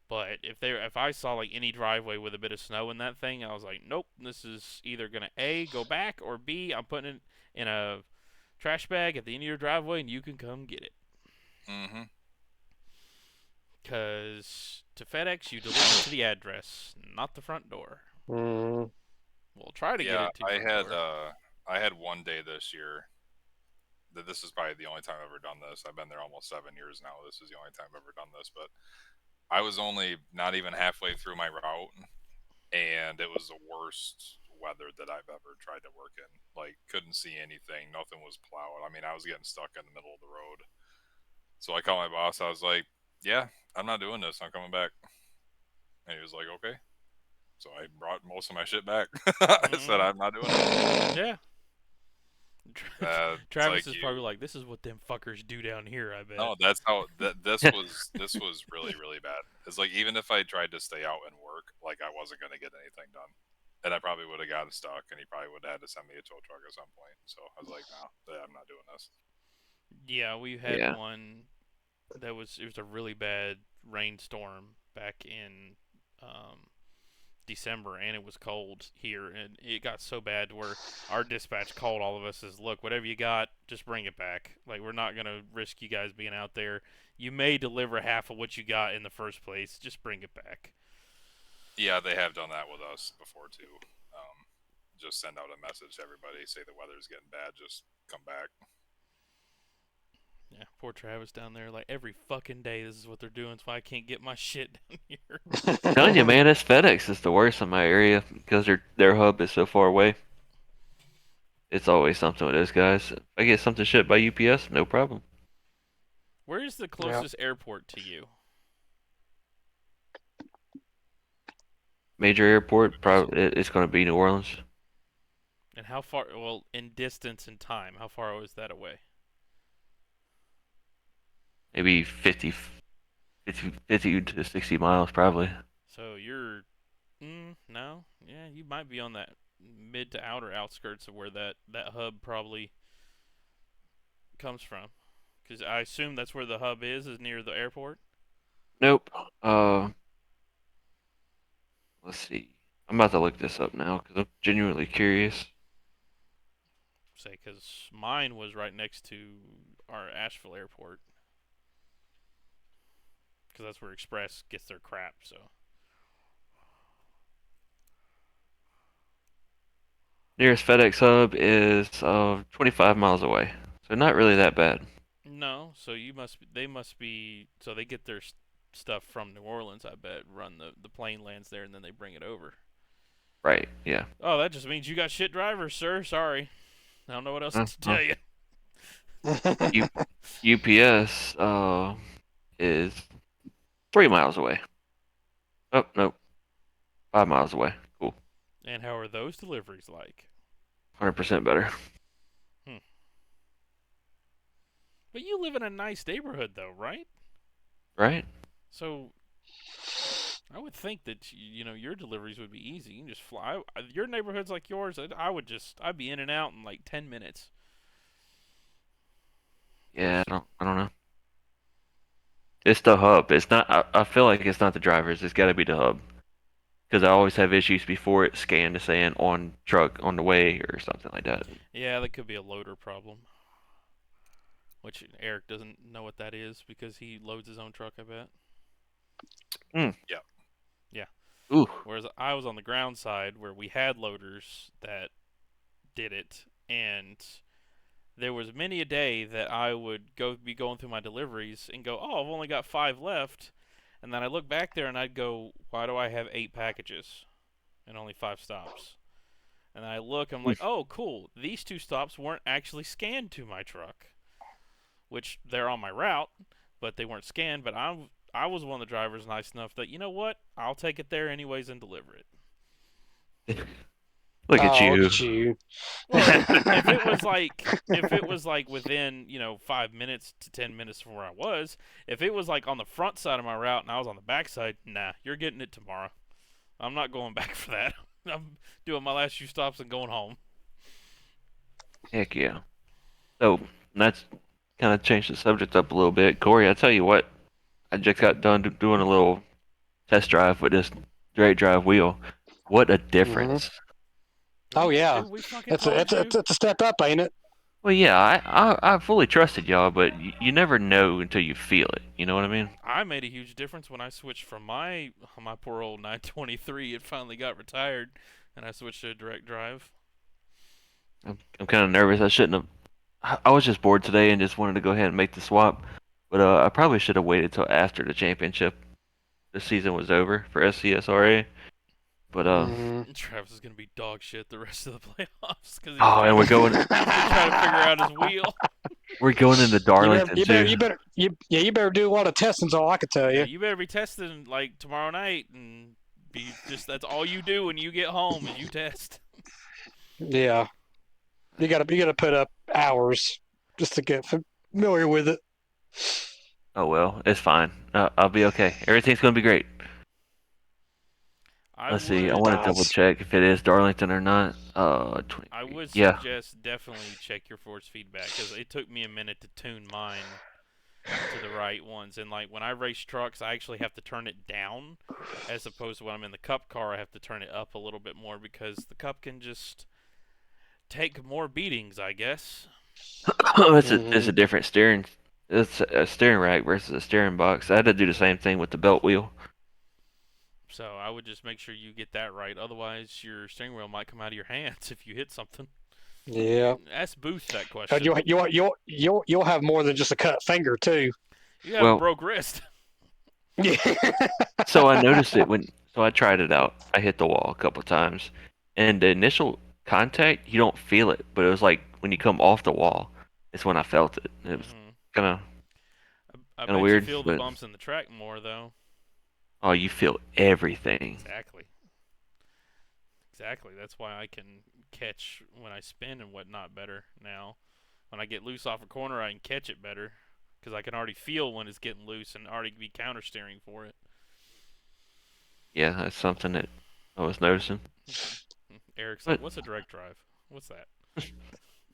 But if I saw like any driveway with a bit of snow in that thing, I was like, nope, this is either gonna A, go back, or B, I'm putting it in a trash bag at the end of your driveway and you can come get it. mm-hmm. Because to FedEx, you deliver to the address, not the front door. Mm. We'll try to get Yeah, it to your front door. I had one day this year. This is probably the only time I've ever done this. I've been there almost 7 years now. This is the only time I've ever done this, but I was only not even halfway through my route, and it was the worst weather that I've ever tried to work in. Like, couldn't see anything. Nothing was plowed. I mean, I was getting stuck in the middle of the road. So I called my boss. I was like, "Yeah, I'm not doing this. I'm coming back." And he was like, "Okay." So I brought most of my shit back. I said, "I'm not doing it." Yeah. It's Travis like is probably like, this is what them fuckers do down here, I bet. No, that's how this was really really bad. It's like even if I tried to stay out and work, like I wasn't gonna get anything done, and I probably would have gotten stuck, and he probably would have had to send me a tow truck at some point. So I was like, no, I'm not doing this. Yeah, we had Yeah. one it was a really bad rainstorm back in December, and it was cold here, and it got so bad where our dispatch called all of us as, look, whatever you got, just bring it back. Like, we're not gonna risk you guys being out there. You may deliver half of what you got in the first place. Just bring it back. Yeah, they have done that with us before too. Just send out a message to everybody, say the weather's getting bad, just come back. Yeah, poor Travis down there. Like, every fucking day, this is what they're doing. That's why I can't get my shit down here. I'm telling you, man, this FedEx is the worst in my area because their hub is so far away. It's always something with those guys. If I get something shipped by UPS, no problem. Where is the closest airport to you? Major airport, probably it's going to be New Orleans. And how far, well, in distance and time, how far is that away? Maybe 50 to 60 miles, probably. So you're, no, yeah, you might be on that mid to outer outskirts of where that hub probably comes from. Because I assume that's where the hub is near the airport. Nope. Let's see. I'm about to look this up now because I'm genuinely curious. Say, because mine was right next to our Asheville airport. Because that's where Express gets their crap, so. Nearest FedEx hub is 25 miles away, so not really that bad. No, so they must be, so they get their stuff from New Orleans, I bet, run the plane lands there, and then they bring it over. Right, yeah. Oh, that just means you got shit drivers, sir. Sorry. I don't know what else to tell you. UPS is 3 miles away. Oh, nope. 5 miles away. Cool. And how are those deliveries like? 100% better. But you live in a nice neighborhood, though, right? Right? So I would think that your deliveries would be easy. You can just fly. Your neighborhood's like yours. I'd be in and out in like 10 minutes. Yeah, I don't know. It's the hub. It's not. I feel like it's not the drivers. It's got to be the hub. Because I always have issues before it scanned to saying on truck on the way or something like that. Yeah, that could be a loader problem. Which Erik doesn't know what that is because he loads his own truck, I bet. Yeah. Yeah. Ooh. Whereas I was on the ground side where we had loaders that did it, and there was many a day that I would be going through my deliveries and go, oh, I've only got 5 left. And then I look back there and I'd go, why do I have 8 packages and only 5 stops? And I look, I'm like, oh, cool. These 2 stops weren't actually scanned to my truck. which they're on my route, but they weren't scanned. But I was one of the drivers nice enough that, you know what, I'll take it there anyways and deliver it. Look at you. Look at you. Well, if it was like within 5 minutes to 10 minutes from where I was, if it was like on the front side of my route and I was on the back side, nah, you're getting it tomorrow. I'm not going back for that. I'm doing my last few stops and going home. Heck yeah. So that's kind of changed the subject up a little bit. Corey, I tell you what, I just got done doing a little test drive with this straight drive wheel. What a difference! Oh yeah, Dude, we fucking it's told you. a step up, ain't it? Well, yeah, I fully trusted y'all, but you never know until you feel it. You know what I mean? I made a huge difference when I switched from my poor old 923. It finally got retired, and I switched to a direct drive. I'm kind of nervous. I shouldn't have. I was just bored today and just wanted to go ahead and make the swap. But I probably should have waited till after the championship, the season was over for SCSRA. But Travis is gonna be dog shit the rest of the playoffs because and we're going. he's been trying to figure out his wheel. We're going into Darlington you too. better do a lot of testing's all I can tell you. Yeah, you better be testing like tomorrow night and be that's all you do when you get home is you test. Yeah, you gotta put up hours just to get familiar with it. Oh well, it's fine. I'll be okay. Everything's gonna be great. Let's see. I want to double check if it is Darlington or not. 20. I would Yeah. suggest definitely check your force feedback because it took me a minute to tune mine to the right ones. And like when I race trucks, I actually have to turn it down, as opposed to when I'm in the Cup car, I have to turn it up a little bit more because the Cup can just take more beatings, I guess. It's a different steering. It's a steering rack versus a steering box. I had to do the same thing with the belt wheel. So I would just make sure you get that right. Otherwise, your steering wheel might come out of your hands if you hit something. Yeah. Ask Booth that question. You'll have more than just a cut finger too. You have a broke wrist. Yeah. So I noticed it so I tried it out. I hit the wall a couple times, and the initial contact you don't feel it, but it was like when you come off the wall, it's when I felt it. It was kind of weird. You feel the bumps in the track more though. Oh, you feel everything. Exactly. That's why I can catch when I spin and whatnot better now. When I get loose off a corner, I can catch it better because I can already feel when it's getting loose and already be counter steering for it. Yeah, that's something that I was noticing. Eric's like, what's a direct drive? What's that?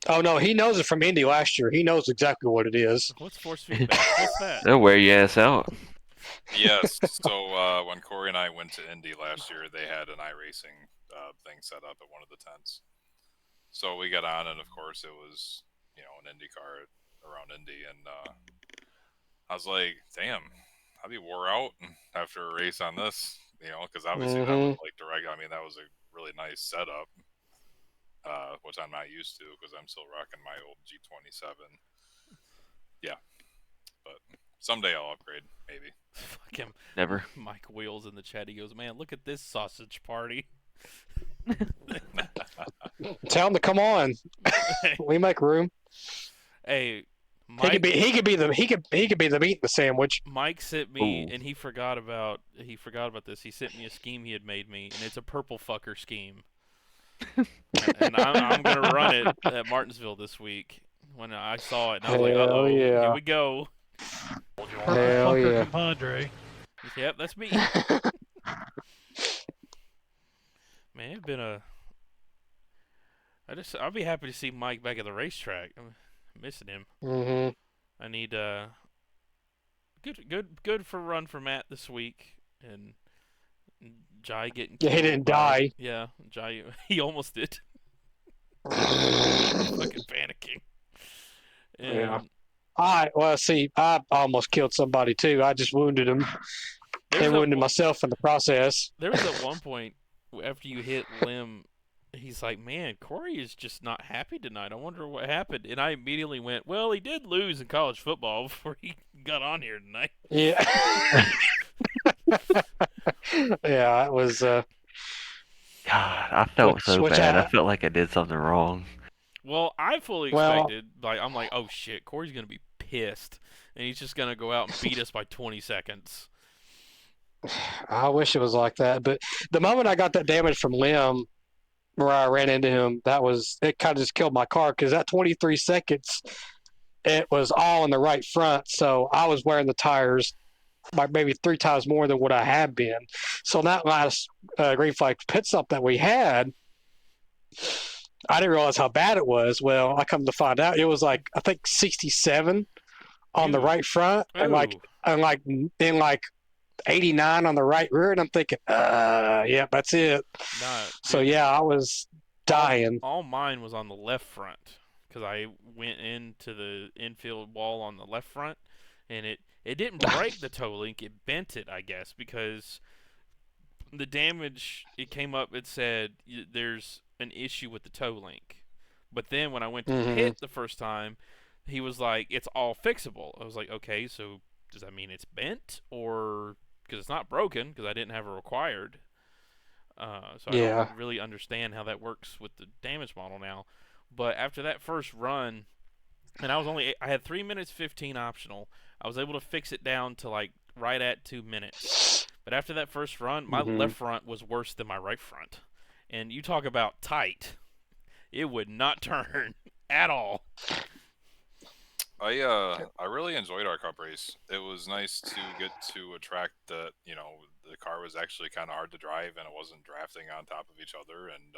Oh no, he knows it from Indy last year. He knows exactly what it is. What's force feedback? What's that? They'll wear your ass out. Yes. So when Corey and I went to Indy last year, they had an iRacing thing set up at one of the tents. So we got on, and of course it was an Indy car around Indy, and I was like, damn, I'd be wore out after a race on this, because obviously that was like direct. I mean, that was a really nice setup, which I'm not used to because I'm still rocking my old G27. Yeah, but someday I'll upgrade, maybe. Fuck him. Never. Mike Wheels in the chat. He goes, man, look at this sausage party. Tell him to come on. We make room. Hey, Mike, he could be the meat in the sandwich. Mike sent me, and he forgot about this. He sent me a scheme he had made me, and it's a purple fucker scheme. And I'm gonna run it at Martinsville this week. When I saw it, and I was like, "Uh-oh, here we go." Hell yeah, compadre. Yep, that's me. Man, it's been I'll be happy to see Mike back at the racetrack. I'm missing him. I need good for a run for Matt this week, and Jai getting he didn't die. Yeah, Jai, he almost did. Fucking panicking. And Yeah. I almost killed somebody too. I just wounded him and wounded myself in the process. There was at one point after you hit Lim, he's like, man, Corey is just not happy tonight. I wonder what happened. And I immediately went, well, he did lose in college football before he got on here tonight. Yeah. Yeah, it was. God, I felt so bad. I felt like I did something wrong. Well, I fully expected, I'm like, oh shit, Corey's gonna be pissed, and he's just gonna go out and beat us by 20 seconds. I wish it was like that. But the moment I got that damage from Lim, where I ran into him, it kind of just killed my car because that 23 seconds, it was all in the right front. So I was wearing the tires by maybe 3 times more than what I had been. So in that last green flag pit stop that we had, I didn't realize how bad it was. Well, I come to find out it was like I think 67 on the Ooh. right front and like Ooh. in like 89 on the right rear, and I'm thinking, yeah, that's it. Nah, So dude, yeah, I was dying. all mine was on the left front because I went into the infield wall on the left front, and it didn't break the toe link, it bent it, I guess, because the damage, it came up, it said there's an issue with the toe link. But then when I went to pit the first time, he was like, it's all fixable. I was like, okay, so does that mean it's bent? Or, because it's not broken, because I didn't have a required. So I Yeah. don't really understand how that works with the damage model now. But after that first run, and I had 3 minutes 15 optional. I was able to fix it down to like right at 2 minutes. But after that first run, my left front was worse than my right front. And you talk about tight, it would not turn at all. I really enjoyed our cup race. It was nice to get to a track that, you know, the car was actually kind of hard to drive and it wasn't drafting on top of each other. And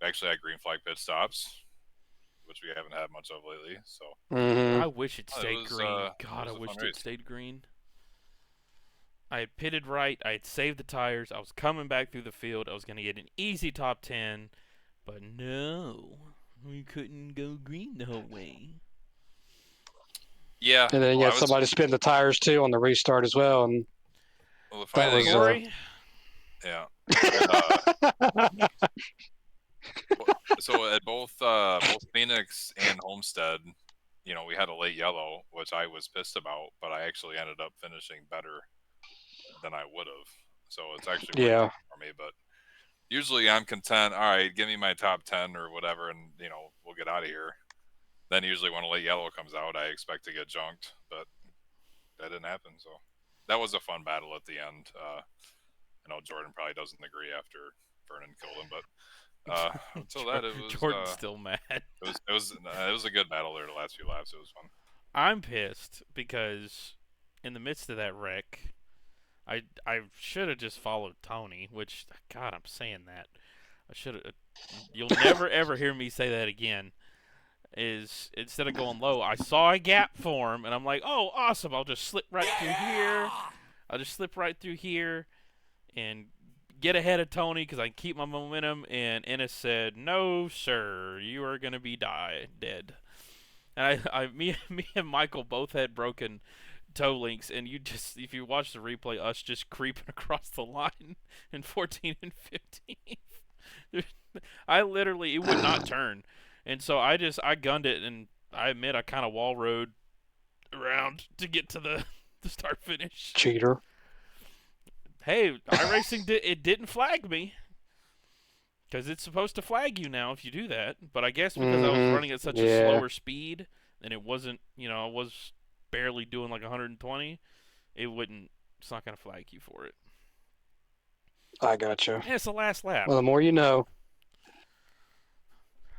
we actually had green flag pit stops, which we haven't had much of lately. So I wish it stayed was, green. it God, I was a wished fun it race. stayed green. I had pitted right. I had saved the tires. I was coming back through the field. I was going to get an easy top 10. But no, we couldn't go green the whole way. Yeah. And then you well, had somebody spin the tires too on the restart as well, and the funny that thing was Corey? yeah. So at both Phoenix and Homestead, you know, we had a late yellow, which I was pissed about, but I actually ended up finishing better than I would have. So it's actually worked yeah. out for me. But usually I'm content. All right, give me my top 10 or whatever, and you know we'll get out of here. Then usually when a late yellow comes out, I expect to get junked, but that didn't happen. So that was a fun battle at the end. I know Jordan probably doesn't agree after Vernon killed him, but until that, it was Jordan's still mad. it was a good battle there the last few laps. It was fun. I'm pissed because in the midst of that wreck, I should have just followed Tony. Which, God, I'm saying that. I should have. You'll never ever hear me say that again. Is instead of going low, I saw a gap form, and I'm like, oh, awesome! I'll just slip right through here. I'll just slip right through here, and get ahead of Tony because I can keep my momentum. And Ennis said, "No, sir, you are gonna be dead." And me and Michael both had broken toe links, and if you watch the replay, us just creeping across the line in 14 and 15. I literally, it would not turn, and so I gunned it, and I admit I kind of wall rode around to get to the start finish. Cheater. Hey, iRacing didn't flag me. Because it's supposed to flag you now if you do that. But I guess because I was running at such a slower speed, and it wasn't, I was barely doing like 120, it's not going to flag you for it. I gotcha. And it's the last lap. Well, the more you know.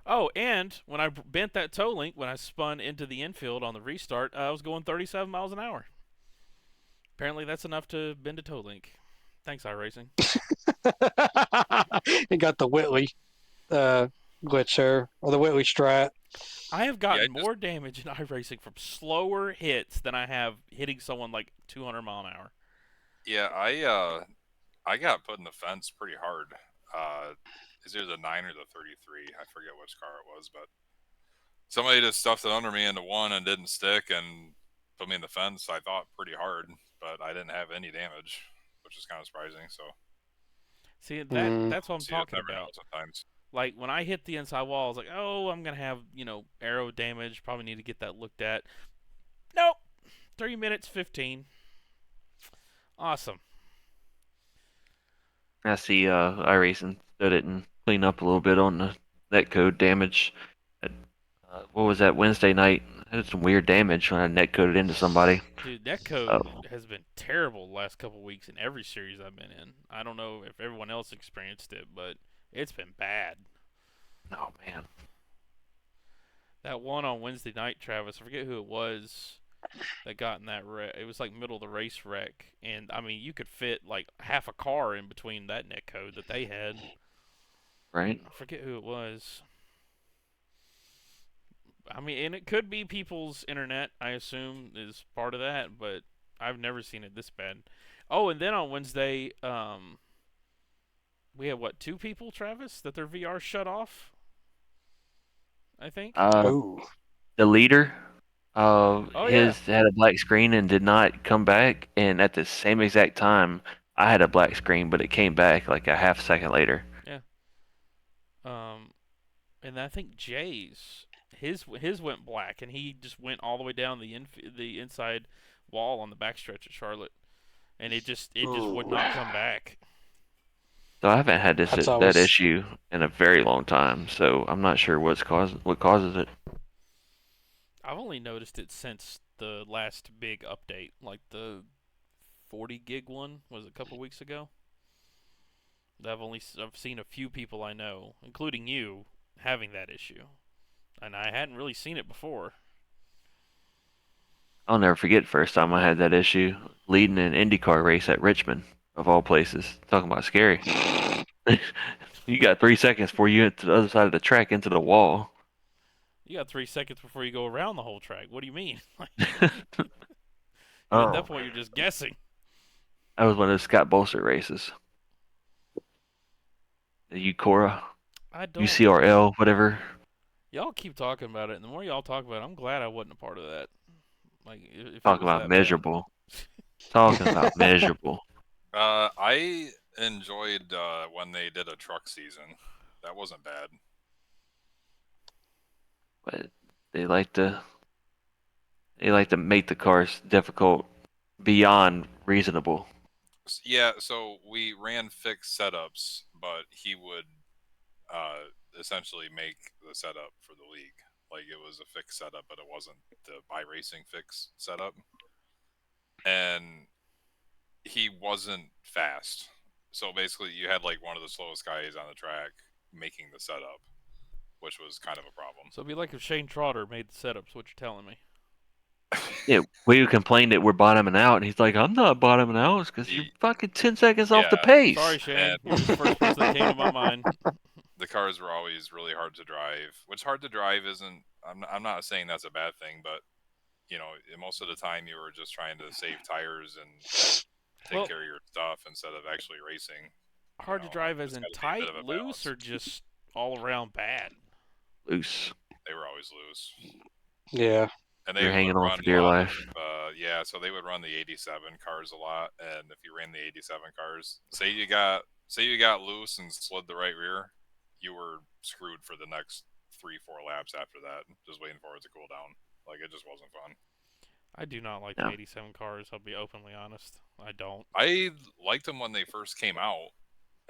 Oh, and when I bent that toe link, when I spun into the infield on the restart, I was going 37 miles an hour. Apparently that's enough to bend a toe link. Thanks, iRacing. You got the Whitley glitch there, or the Whitley strat. I have gotten more damage in iRacing from slower hits than I have hitting someone like 200 mile an hour. Yeah, I got put in the fence pretty hard. Is either the 9 or the 33. I forget which car it was, but somebody just stuffed it under me into one and didn't stick and put me in the fence. I thought pretty hard, but I didn't have any damage, which is kind of surprising. So, see, that's what I'm talking about. Sometimes, like when I hit the inside wall, I was like, "Oh, I'm gonna have arrow damage. Probably need to get that looked at." Nope. 3 minutes 15. Awesome. I see iRacing stood it and clean up a little bit on the netcode damage. What was that Wednesday night? I had some weird damage when I net coded into somebody. Dude, that code has been terrible the last couple weeks in every series I've been in. I don't know if everyone else experienced it, but it's been bad. Oh man. That one on Wednesday night, Travis, I forget who it was that got in that wreck. It was like middle of the race wreck, and I mean, you could fit like half a car in between that net code that they had. Right? I forget who it was. I mean, and it could be people's internet, I assume, is part of that, but I've never seen it this bad. Oh, and then on Wednesday, we had what, 2 people, Travis, that their VR shut off? I think. Oh. The leader, Oh, yeah. his had a black screen and did not come back, and at the same exact time, I had a black screen, but it came back like a half second later. Yeah. And I think Jay's his went black, and he just went all the way down the inside wall on the backstretch at Charlotte, and it just would not come back. So I haven't had That's that always- issue in a very long time, so I'm not sure what causes it. I've only noticed it since the last big update, like the 40 gig one was a couple weeks ago. I've seen a few people I know, including you, having that issue, and I hadn't really seen it before. I'll never forget the first time I had that issue leading an IndyCar race at Richmond, of all places. Talking about scary. You got 3 seconds before you get to the other side of the track into the wall. You got 3 seconds before you go around the whole track. What do you mean? Oh, At that point, you're just guessing. that was one of the Scott Bolster races. The UCORA, I don't. UCRL, whatever. Y'all keep talking about it, and the more y'all talk about it, I'm glad I wasn't a part of that. Like, if it Talking was about that miserable. Talking about miserable. I enjoyed when they did a truck season. That wasn't bad. But they like to make the cars difficult beyond reasonable. Yeah, so we ran fixed setups, but he would essentially make the setup for the league. Like, it was a fixed setup, but it wasn't the iRacing fixed setup. And he wasn't fast. So basically, you had like one of the slowest guys on the track making the setup, which was kind of a problem. So it'd be like if Shane Trotter made the setups. What you're telling me? Yeah, we complained that we're bottoming out, and he's like, "I'm not bottoming out. It's because you're fucking 10 seconds off the Yeah. pace." Sorry, Shane. And- You're the first person that came to my mind. The cars were always really hard to drive. Which hard to drive isn't. I'm not saying that's a bad thing, but you know, most of the time you were just trying to save tires and take Well- care of your stuff instead of actually racing. Hard to drive as it's in gotta be a bit tight, of a loose, balance. or just all around bad? Loose. They were always loose. Yeah. And they You're would hanging on run for a dear lot life. of, yeah, so they would run the 87 cars a lot, and if you ran the 87 cars, say you got loose and slid the right rear, you were screwed for the next 3-4 laps after that, just waiting for it to cool down. Like, it just wasn't fun. I do not like No. the 87 cars. I'll be openly honest. I don't. I liked them when they first came out,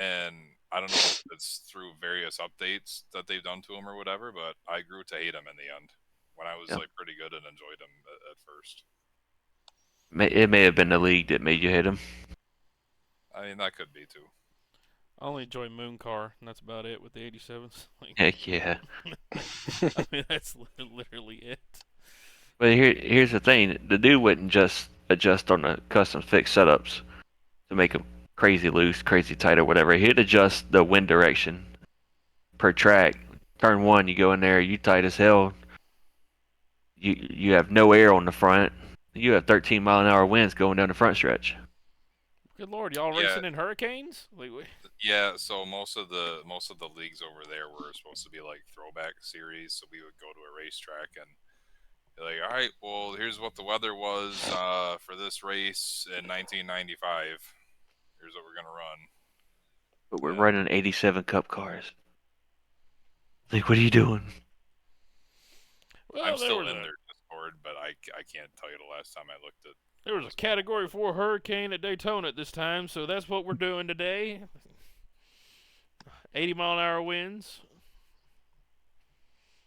and I don't know if it's through various updates that they've done to them or whatever, but I grew to hate them in the end. When I was Yeah. like pretty good and enjoyed them at first. It may have been the league that made you hate him. I mean, that could be too. I only enjoy Moon Car, and that's about it with the 87s. Like, Heck yeah. I mean, that's literally it. But here's the thing: the dude wouldn't just adjust on the custom fixed setups to make them crazy loose, crazy tight, or whatever. He'd adjust the wind direction per track. Turn 1, you go in there, you tight as hell. You have no air on the front. You have 13-mile-an-hour winds going down the front stretch. Good lord, y'all Yeah. racing in hurricanes? Like, Yeah, so most of the leagues over there were supposed to be like throwback series. So we would go to a racetrack and be like, all right, well, here's what the weather was for this race in 1995. Here's what we're gonna run. But we're Yeah. running 87 Cup cars. Like, what are you doing? well, I'm still in their Discord, but I can't tell you the last time I looked at. There was a Category 4 hurricane at Daytona at this time, so that's what we're doing today. 80-mile-an-hour winds.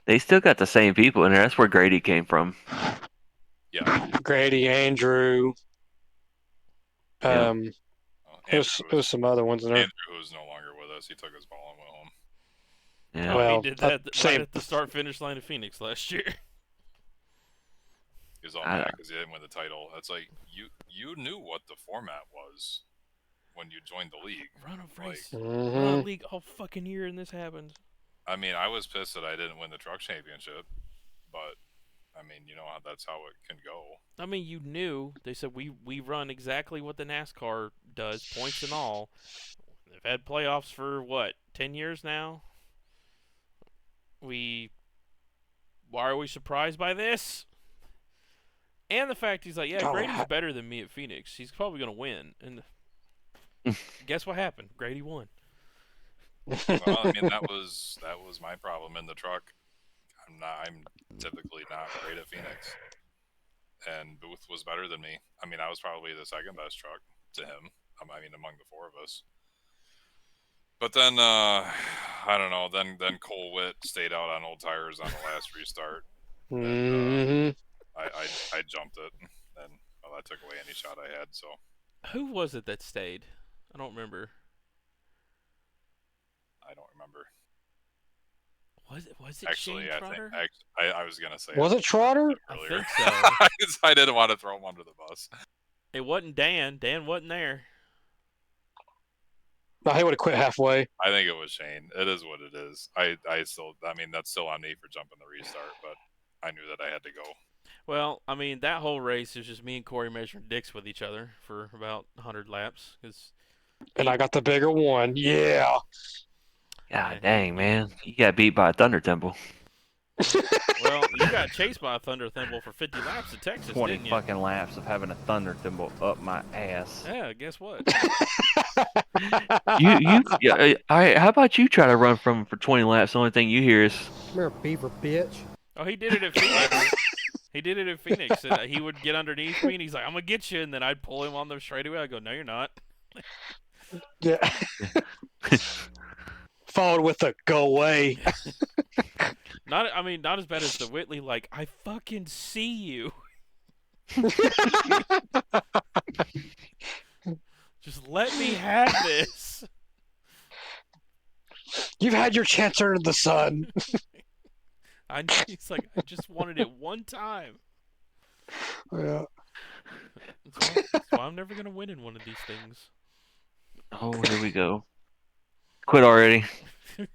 They still got the same people in there. That's where Grady came from. Yeah. Grady, Andrew. Yeah. Well, There was some other ones in there. Andrew, who's no longer with us, he took his ball and went home. Yeah. Oh, he Well, did that right same. at the start-finish line of Phoenix last year. He was all mad because he didn't win the title. It's like you knew what the format was when you joined the league. Run a race, Mhm. run a league all fucking year, and this happens. I mean, I was pissed that I didn't win the truck championship, but I mean, you know how that's how it can go. I mean, you knew. They said we run exactly what the NASCAR does, points and all. They've had playoffs for what, 10 years now? Why are we surprised by this? And the fact he's like, yeah, Oh, Grady's better than me at Phoenix. He's probably gonna win. And guess what happened? Grady won. Well, I mean, that was my problem in the truck. I'm typically not great at Phoenix, and Booth was better than me. I mean, I was probably the second best truck to him. I mean, among the four of us. But then, I don't know. Then Cole Witt stayed out on old tires on the last restart, and I jumped it, and well, that took away any shot I had. So Who was it that stayed? I don't remember. I don't remember. Was it Actually, Shane Trotter? I was gonna say. Was it Trotter? I Earlier. think so. I didn't want to throw him under the bus. It wasn't Dan. Dan wasn't there. No, he would have quit halfway. I think it was Shane. It is what it is. I mean, that's still on me for jumping the restart, but I knew that I had to go. Well, I mean, that whole race is just me and Corey measuring dicks with each other for about 100 laps. And I got the bigger one. Yeah. God dang, man. You got beat by a Thunder Temple. Well, you got chased by a Thunder Thimble for 50 laps in Texas, 20 didn't you? fucking laps of having a thunder thimble up my ass. Yeah, guess what? How about you try to run from him for 20 laps? The only thing you hear is, Come here, beaver bitch. Oh, he did it at Phoenix. He did it at Phoenix. He would get underneath me, and he's like, I'm going to get you. And then I'd pull him on the straightaway. I'd go, no, you're not. Yeah. Followed with a go away. Not as bad as the Whitley, like, I fucking see you. Just let me have this. You've had your chance under the sun. He's like, I just wanted it one time. Yeah. That's why I'm never going to win in one of these things. oh, here we go. Quit already. I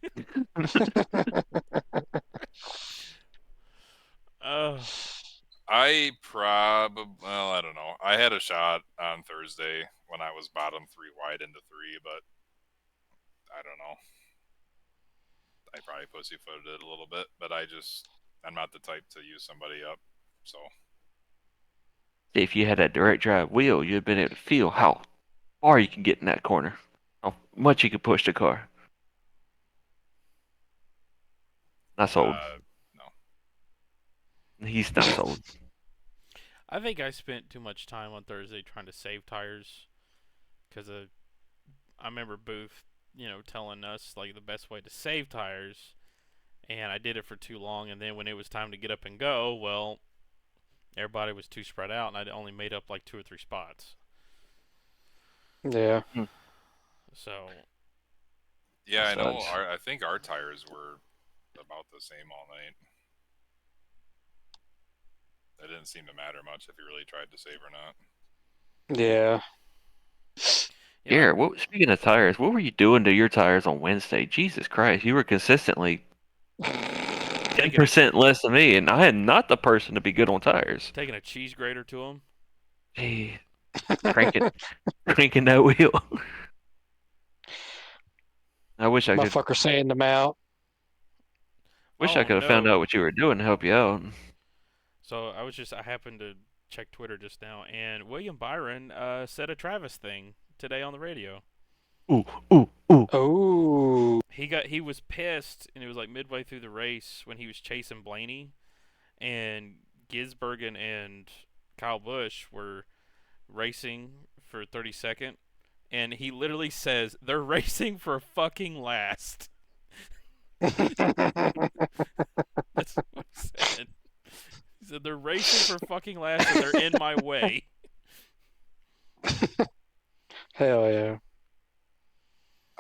don't know. I had a shot on Thursday when I was bottom 3 wide into 3, but I don't know. I probably pussyfooted it a little bit, but I'm not the type to use somebody up, so. If you had that direct drive wheel, you'd have been able to feel how far you can get in that corner. How much you can push the car. Not sold. No. He's not sold. I think I spent too much time on Thursday trying to save tires because I remember Booth, telling us like the best way to save tires, and I did it for too long. And then when it was time to get up and go, well, everybody was too spread out, and I only made up like 2 or 3 spots. Yeah. So. Yeah, I know. I think our tires were about the same all night. It didn't seem to matter much if you really tried to save or not. Yeah. Garrett, speaking of tires, what were you doing to your tires on Wednesday? Jesus Christ, you were consistently 10% less than me, and I am not the person to be good on tires. Taking a cheese grater to them. Hey, cranking that wheel. I wish I could. Motherfucker saying them out. Wish I could have found out what you were doing to help you out. So I happened to check Twitter just now, and William Byron said a Travis thing today on the radio. Ooh. He was pissed, and it was like midway through the race when he was chasing Blaney, and Gisbergen and Kyle Busch were racing for 32nd, and he literally says they're racing for fucking last. That's what he said. He said they're racing for fucking last and they're in my way. Hell yeah.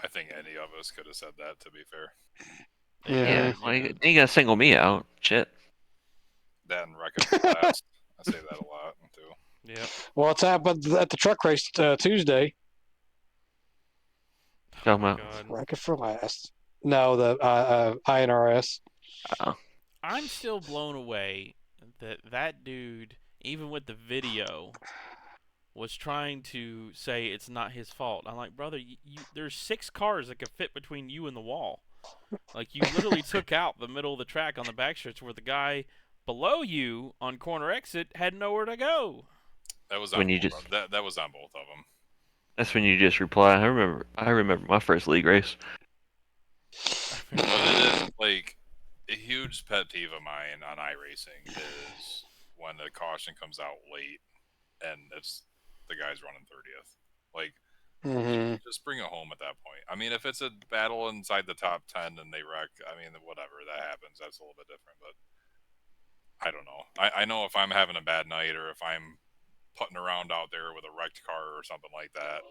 I think any of us could have said that. To be fair, Yeah, you like, know. you gotta single me out. Shit. that and wrecking for last. I say that a lot too. Yep. Well, it's happened at the truck race Tuesday. Talking Oh, about. God. Record for last. No, the INRS. I'm still blown away that that dude, even with the video, was trying to say it's not his fault. I'm like, brother, there's 6 cars that could fit between you and the wall. Like, you literally took out the middle of the track on the backstretch where the guy below you on corner exit had nowhere to go. That was When on you both just- that was on both of them. That's when you just reply. I remember my first league race. But it is like a huge pet peeve of mine on iRacing is when the caution comes out late and it's the guy's running 30th. Like, Mm-hmm. just bring it home at that point. I mean, if it's a battle inside the top 10 and they wreck, I mean, whatever, that happens. That's a little bit different. But I don't know. I know if I'm having a bad night or if I'm putting around out there with a wrecked car or something like that,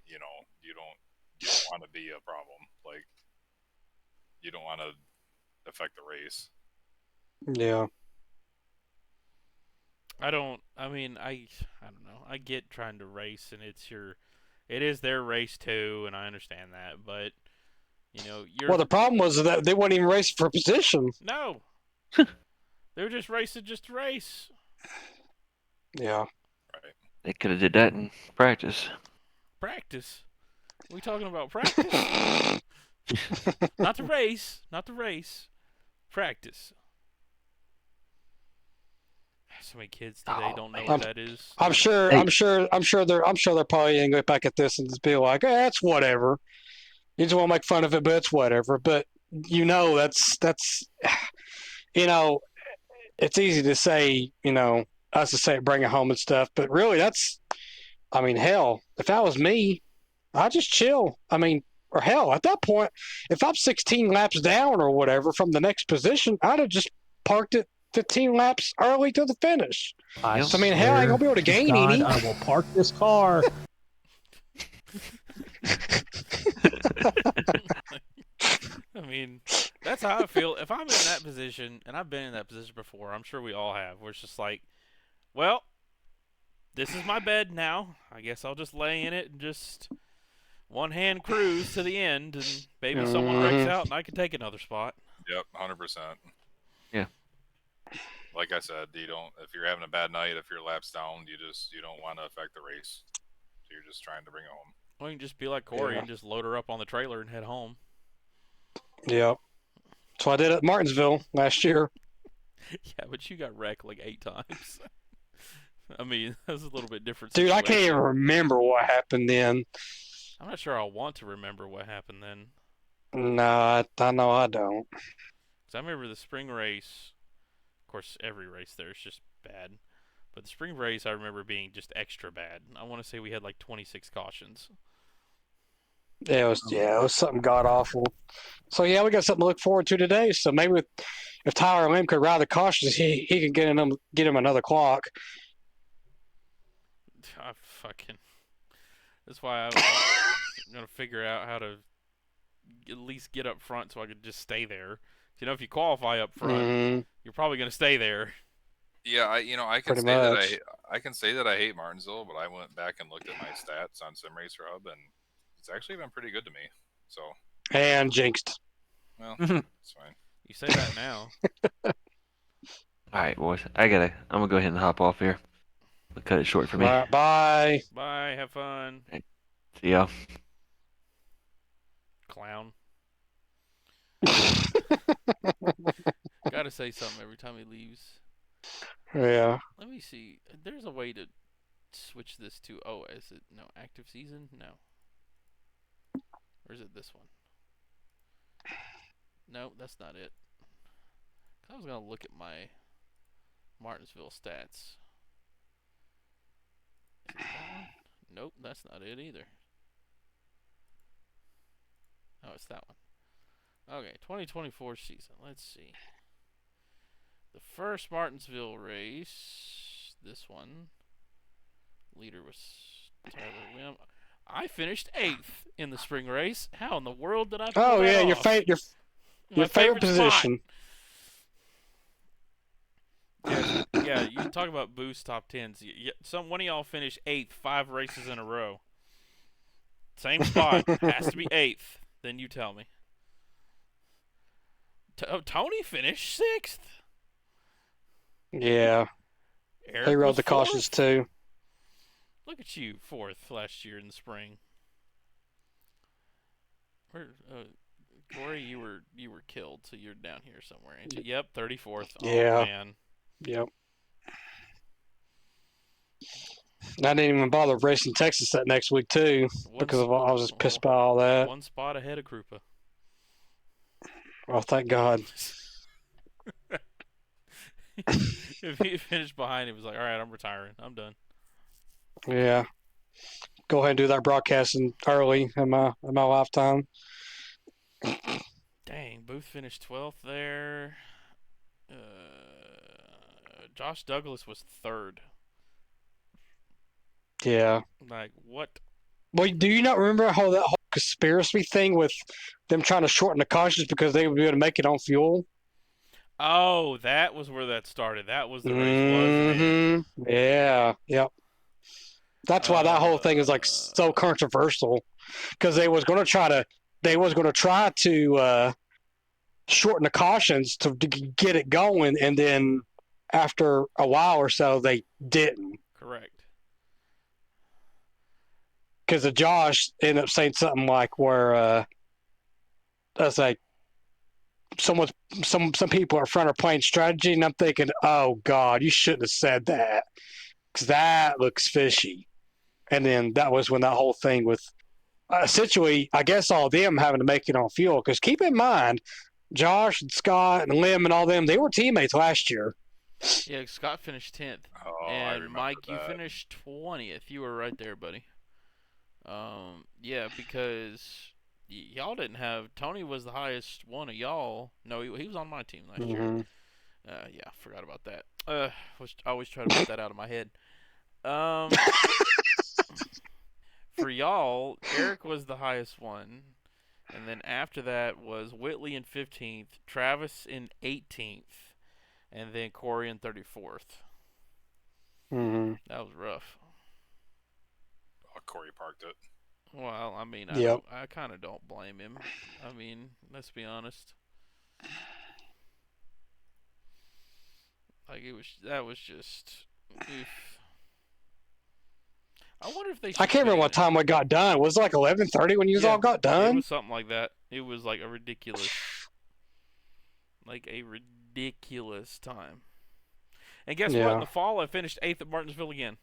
you don't want to be a problem. Like, you don't want to affect the race. Yeah. I don't know. I get trying to race and it is their race too, and I understand that, but you're Well, the problem was that they weren't even racing for position. no. They were just racing just to race. Yeah. Right. They could have did that in practice. Practice. We talking about practice? Not to race. Not to race. Practice. So many kids today Oh, don't know man. what that is. I'm sure they're probably gonna go back at this and just be like, it's whatever. You just want to make fun of it, but it's whatever. But that's it's easy to say, us to say bring it home and stuff, but really hell, if that was me, I'd just chill. Or hell, at that point, if I'm 16 laps down or whatever from the next position, I'd have just parked it 15 laps early to the finish. Yep. So, hell, I ain't gonna be able to gain God, any. I will park this car. That's how I feel. If I'm in that position, and I've been in that position before, I'm sure we all have, where it's just like, well, this is my bed now. I guess I'll just lay in it and just one hand cruise to the end, and maybe someone wrecks out and I can take another spot. Yep, 100%. Yeah. Like I said, if you're having a bad night, if your lap's down, you don't want to affect the race. So you're just trying to bring it home. Or you can just be like Corey Yeah. and just load her up on the trailer and head home. Yep. That's what I did at Martinsville last year. Yeah, but you got wrecked like 8 times. That was a little bit different. Dude, I can't situation. even remember what happened then. I'm not sure I want to remember what happened then. No, I know I don't. Because I remember the spring race. Of course, every race there is just bad. But the spring race, I remember being just extra bad. I want to say we had like 26 cautions. It was something god awful. So yeah, we got something to look forward to today. So maybe if Tyler Lim could ride the cautions, he can get him another clock. That's why I'm gonna figure out how to at least get up front so I could just stay there. If you qualify up front, Mhm. you're probably gonna stay there. Yeah, I can Pretty say that much. I can say that I hate Martinsville, but I went back and looked at my stats on SimRacer Hub, and it's actually been pretty good to me. So, And jinxed. well, it's fine. You say that now. All right, boys. I'm gonna go ahead and hop off here. We'll cut it short for me. All right, bye. Bye. Have fun, See y'all. clown. Gotta say something every time he leaves. Yeah. Let me see. There's a way to switch this to. Oh, is it no active season? No. Or is it this one? No, that's not it. I was gonna look at my Martinsville stats. Is it that one? Nope, that's not it either. Oh, it's that one. Okay, 2024 season. Let's see. The first Martinsville race. This one. Leader was Tyler Wim. I finished 8th in the spring race. How in the world did I pull Oh that yeah, off? your My favorite position. Spot. Yeah, you talk about boost top 10s. One of y'all finished 8th 5 races in a row. Same spot. Has to be 8th. Then you tell me. Tony finished 6th. Yeah, Erik he rode was the cautions 4th. too. Look at you, 4th last year in the spring. Corey, you were killed, so you're down here somewhere, ain't you? Yep, 34th. Yeah. Oh man. Yep. I didn't even bother racing Texas that next week too because I was just pissed by all that. 1 spot ahead of Krupa. Oh, thank God. If he finished behind, he was like, "All right, I'm retiring. I'm done." Yeah. Go ahead and do that broadcasting early in my lifetime. Dang, Booth finished 12th there. Josh Douglas was 3rd. Yeah. Like what? Well, do you not remember how that whole conspiracy thing with them trying to shorten the cautions because they would be able to make it on fuel? Oh, that was where that started. That was the race, wasn't it? Mm-hmm. Yeah. Yep. That's why that whole thing is like so controversial because they was going to try to shorten the cautions to get it going, and then after a while or so they didn't. Correct. Because Josh ended up saying something like where I was like, some people in front are playing strategy, and I'm thinking, oh God, you shouldn't have said that because that looks fishy. And then that was when that whole thing with essentially, I guess, all of them having to make it on fuel. Because keep in mind, Josh and Scott and Lim and all them, they were teammates last year. Yeah, Scott finished 10th. Oh, I And remember Mike, you that. finished 20th. You were right there, buddy. Yeah, because y'all didn't have Tony was the highest one of y'all. No, he was on my team last year. Yeah, forgot about that. I always try to put that out of my head. For y'all, Erik was the highest one, and then after that was Whitley in 15th, Travis in 18th, and then Corey in 34th. Mm-hmm. That was rough. Oh, Corey parked it. Well, I mean, Yep. I kind of don't blame him. I mean, let's be honest. Like that was just. Oof. I wonder if they should. I can't remember what time we got done. Was it like 11:30 when you all got done? It was something like that. It was like a ridiculous time. And guess what? In the fall, I finished 8th at Martinsville again.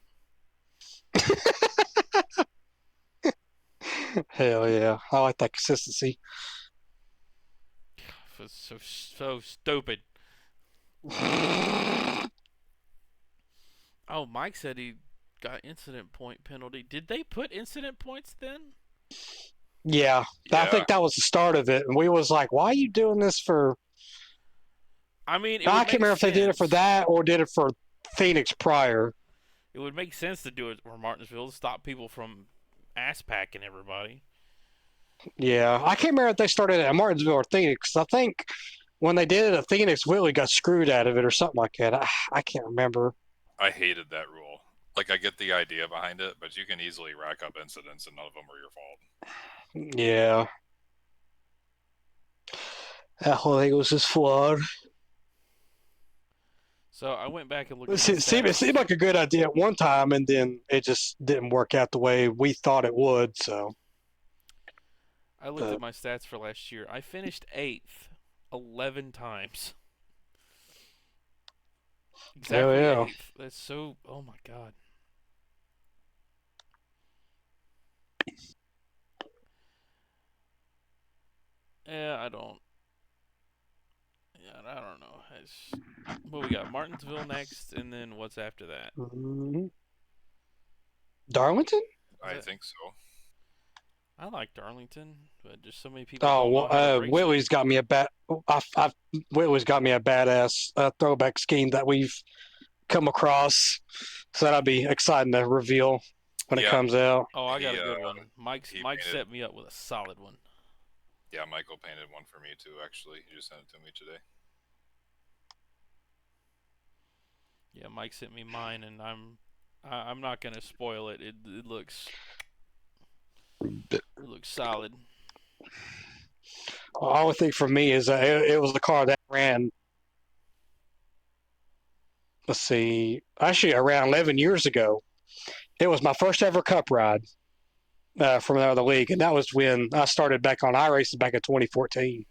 Hell yeah. I like that consistency. It's so stupid. Oh, Mike said he got incident point penalty. Did they put incident points then? Yeah. I think that was the start of it. And we was like, why are you doing this for... I mean, I can't remember if they did it for that or did it for Phoenix prior. It would make sense to do it for Martinsville to stop people from ass packing everybody. Yeah. I can't remember if they started at Martinsville or Phoenix. I think when they did it at Phoenix, Whitley got screwed out of it or something like that. I can't remember. I hated that rule. Like, I get the idea behind it, but you can easily rack up incidents and none of them were your fault. Yeah. That whole thing was just flawed. So I went back and looked It at my stats. seemed like a good idea at one time, and then it just didn't work out the way we thought it would. So I looked at my stats for last year. I finished 8th 11 times. Exactly 8th. That's so... Oh, my God. Yeah, I don't know. What we got? Martinsville next, and then what's after that? Darlington? I think so. I like Darlington, but just so many people Oh, don't know how to race it. Whitley's got me a Whitley's got me a badass throwback scheme that we've come across. So that'll be exciting to reveal when it Yeah. comes out. Oh, I got He, a good one. Mike he Mike painted- set me up with a solid one. Yeah, Michael painted one for me too. Actually, he just sent it to me today. Yeah, Mike sent me mine, and I'm not gonna spoil it. It looks solid. The only thing for me is it was the car that ran. Let's see, actually around 11 years ago. It was my first ever Cup ride from the other league, and that was when I started back on iRacing back in 2014.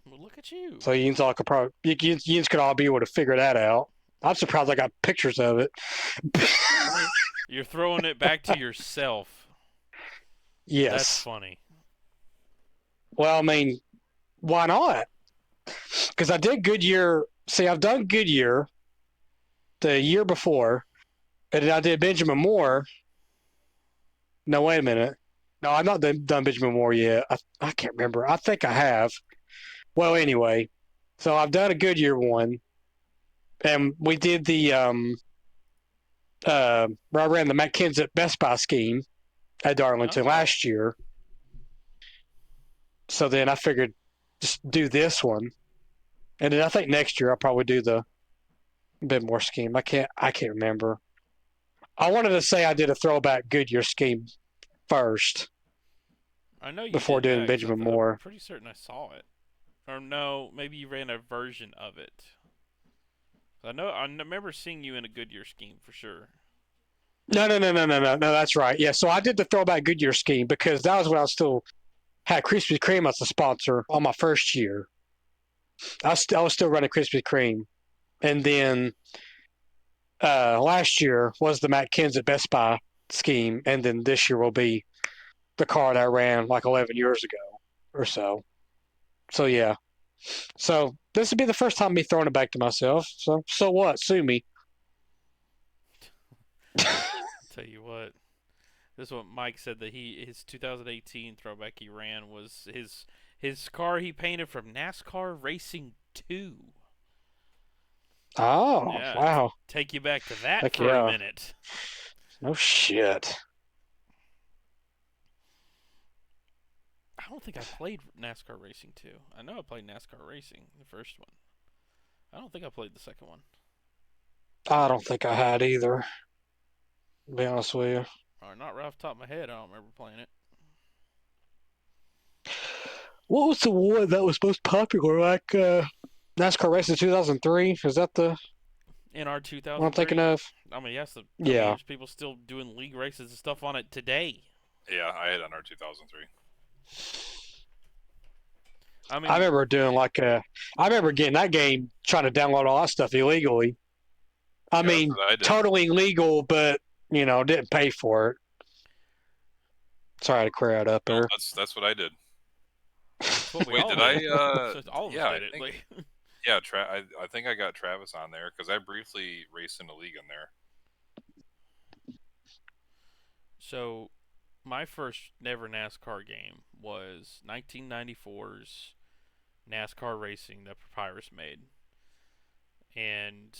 Well, look at you. So you all could probably you could all be able to figure that out. I'm surprised I got pictures of it. You're throwing it back to yourself. Yes. That's funny. Well, I mean, why not? Because I did Goodyear. See, I've done Goodyear the year before, and then I did Benjamin Moore. No, wait a minute. No, I've not done Benjamin Moore yet. I can't remember. I think I have. Well, anyway, so I've done a Goodyear one, and we did the where I ran the Matt Kenseth Best Buy scheme at Darlington Oh. last year. So then I figured just do this one, and then I think next year I'll probably do the Benmore scheme. I can't remember. I wanted to say I did a throwback Goodyear scheme first I know you before did doing that, 'cause Benjamin I'm Moore. pretty certain I saw it. Or no, maybe you ran a version of it. I remember seeing you in a Goodyear scheme for sure. No. That's right. Yeah, so I did the throwback Goodyear scheme because that was when I still had Krispy Kreme as a sponsor on my first year. I was still running Krispy Kreme, and then last year was the Matt Kenseth Best Buy scheme, and then this year will be the car that I ran like 11 years ago or so. So yeah. So this would be the first time me throwing it back to myself. So what? Sue me. Tell you what, this is what Mike said that his 2018 throwback he ran was his car he painted from NASCAR Racing 2. Oh, Yeah, wow. take you back to that Heck for yeah. a minute. No shit. I don't think I played NASCAR Racing 2. I know I played NASCAR Racing, the first one. I don't think I played the second one. I don't think I had either. To be honest with you. Or not right off the top of my head, I don't remember playing it. What was the one that was most popular? Like NASCAR Racing 2003? Is that the NR 2003. one I'm thinking of? I mean, yes. Yeah. There's people still doing league races and stuff on it today. Yeah, I had NR 2003. I mean, I remember doing I remember getting that game, trying to download all that stuff illegally. I Yeah, mean, that's what I did. totally legal, but didn't pay for it. Sorry to clear it up No, there. that's what I did. that's what we Wait, all did did. I? So all of Yeah, us I did it. think- Like, Yeah, I think I got Travis on there because I briefly raced in a league in there. so, my first never NASCAR game was 1994's NASCAR Racing that Papyrus made, and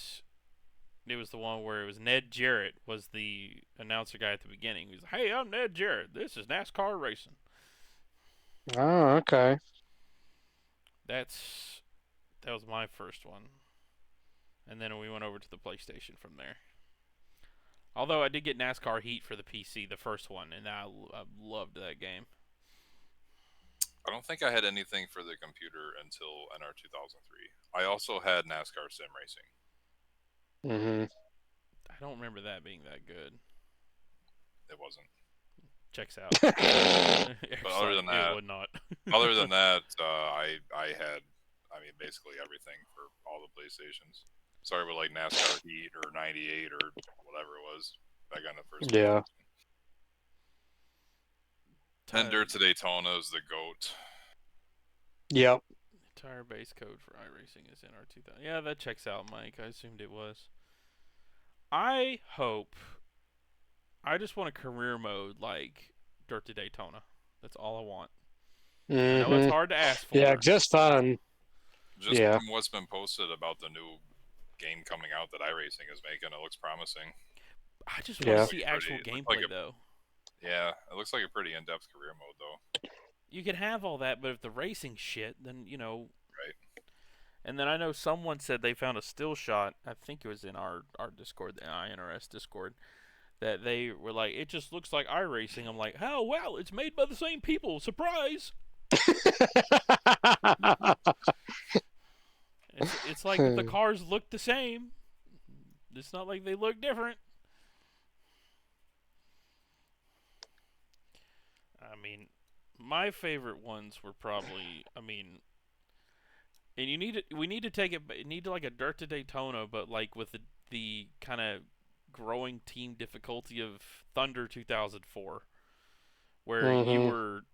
it was the one where it was Ned Jarrett was the announcer guy at the beginning. He was like, "Hey, I'm Ned Jarrett. This is NASCAR Racing." Oh, okay. That was my first one, and then we went over to the PlayStation from there. Although I did get NASCAR Heat for the PC, the first one, and I loved that game. I don't think I had anything for the computer until NR 2003. I also had NASCAR Sim Racing. Mm-hmm. I don't remember that being that good. It wasn't. Checks out. But other than that, it would not. other than that, I had, I mean, basically everything for all the PlayStations. Sorry, with like NASCAR Heat or '98 or whatever it was back on the first. Yeah. And Dirt to Daytona is the GOAT. Yep. Entire base code for iRacing is NR2000. Yeah, that checks out, Mike. I assumed it was. I just want a career mode like Dirt to Daytona. That's all I want. I know it's Mhm. hard to ask for. Yeah, just fun. Just Yeah. from what's been posted about the new game coming out that iRacing is making, it looks promising. I just want Yeah. to see actual It looks gameplay, like though. Yeah, it looks like a pretty in-depth career mode, though. You could have all that, but if the racing shit, then, you know... Right. And then I know someone said they found a still shot, I think it was in our Discord, the INRS Discord, that they were like, it just looks like iRacing. I'm like, oh, wow, it's made by the same people. Surprise! It's like the cars look the same. It's not like they look different. I mean, my favorite ones were probably, and we need to take it, need to like a Dirt to Daytona, but like with the kind of growing team difficulty of Thunder 2004, where you Mhm. were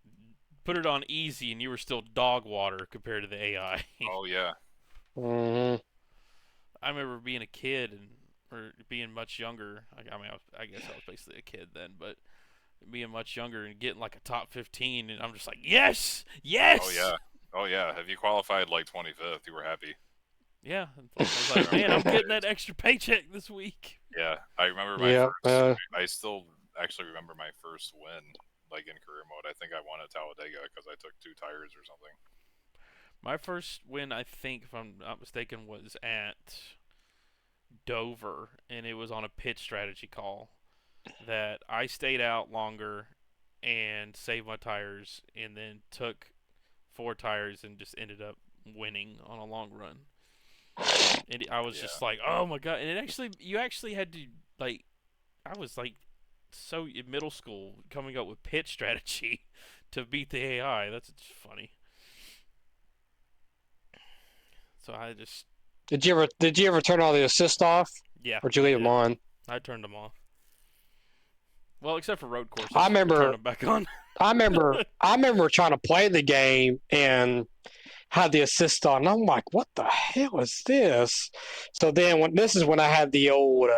put it on easy and you were still dog water compared to the AI. Oh yeah. Mhm. I remember being a kid or being much younger. I guess I was basically a kid then, but being much younger and getting like a top 15, and I'm just like, yes, yes. Oh yeah. Oh yeah. Have you qualified like 25th? You were happy. Yeah. I was like, man, I'm getting that extra paycheck this week. Yeah, I remember my Yep. first. I still actually remember my first win, like in career mode. I think I won at Talladega because I took 2 tires or something. My first win, I think, if I'm not mistaken, was at Dover, and it was on a pit strategy call that I stayed out longer and saved my tires, and then took 4 tires and just ended up winning on a long run. And I was just like, oh my god! And you actually had to like, I was like, so in middle school coming up with pit strategy to beat the AI. That's just funny. So I just Did you ever turn all the assists off, yeah. or did you leave them on? I turned them off. Well, except for road courses, I remember- turned them back on. I remember trying to play the game and had the assist on. And I'm like, what the hell is this? So then this is when I had the old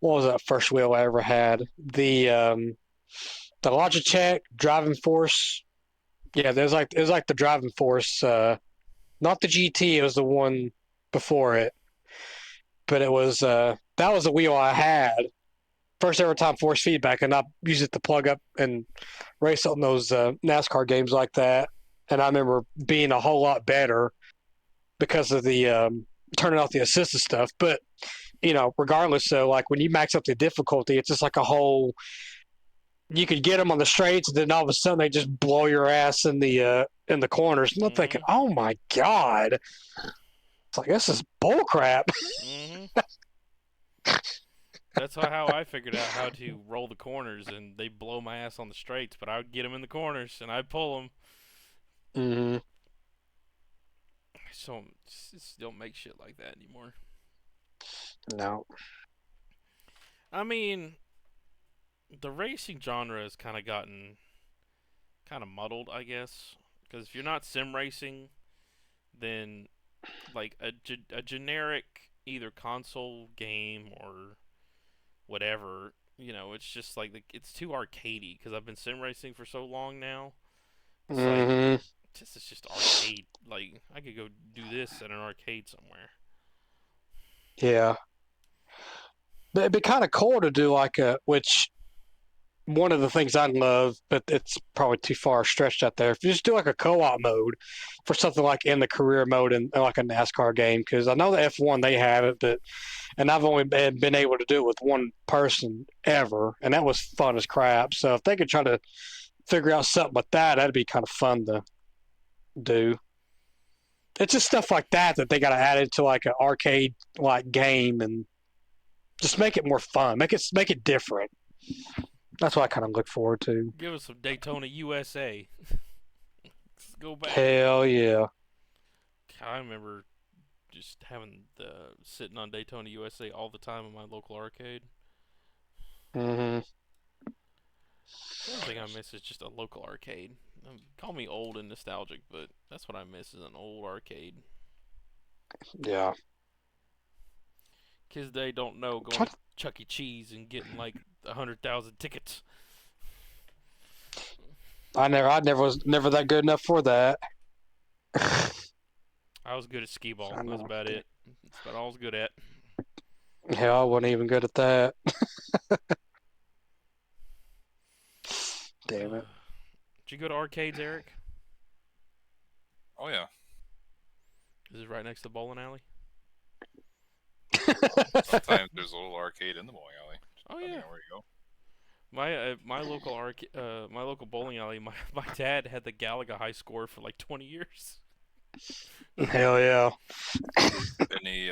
what was that first wheel I ever had? The Logitech driving force. Yeah, it was like the driving force, not the GT, it was the one before it. But it was that was the wheel I had. First ever time force feedback, and I used it to plug up and race on those NASCAR games like that. And I remember being a whole lot better because of the turning off the assist and stuff. But regardless, so like when you max up the difficulty, it's just like a whole. You could get them on the straights, and then all of a sudden they just blow your ass in the corners. And I'm thinking, oh my god, it's like this is bullcrap. That's how I figured out how to roll the corners, and they blow my ass on the straights. But I would get them in the corners, and I'd pull them. Mm-hmm. So just don't make shit like that anymore. No. I mean, the racing genre has kind of gotten kind of muddled, I guess. Because if you're not sim racing, then like a generic either console game or whatever, it's just like it's too arcadey. Because I've been sim racing for so long now. It's like this is just arcade. Like I could go do this at an arcade somewhere. Yeah. But it'd be kind of cool to do like which one of the things I'd love, but it's probably too far stretched out there. If you just do like a co-op mode for something like in the career mode and like a NASCAR game, because I know the F1 they have it, and I've only been able to do it with one person ever, and that was fun as crap. So if they could try to figure out something like that, that'd be kind of fun to do. It's just stuff like that they got to add into like an arcade like game and just make it more fun. Make it different. That's what I kind of look forward to. Give us some Daytona USA. Let's go back. Hell yeah. I remember just sitting on Daytona USA all the time in my local arcade. Mm-hmm. The only thing I miss is just a local arcade. Call me old and nostalgic, but that's what I miss is an old arcade. Yeah. Kids today don't know going to Chuck E. Cheese and getting like 100,000 tickets. I never was never that good enough for that. I was good at skee ball. I That's know. about it. That's about all I was good at. Hell, I wasn't even good at that. Damn it. Did you go to arcades, Eric? Oh yeah. Is it right next to the bowling alley? Sometimes there's a little arcade in the bowling alley. Oh Depending yeah. on where you go. My local bowling alley. My dad had the Galaga high score for like 20 years. Hell yeah. Any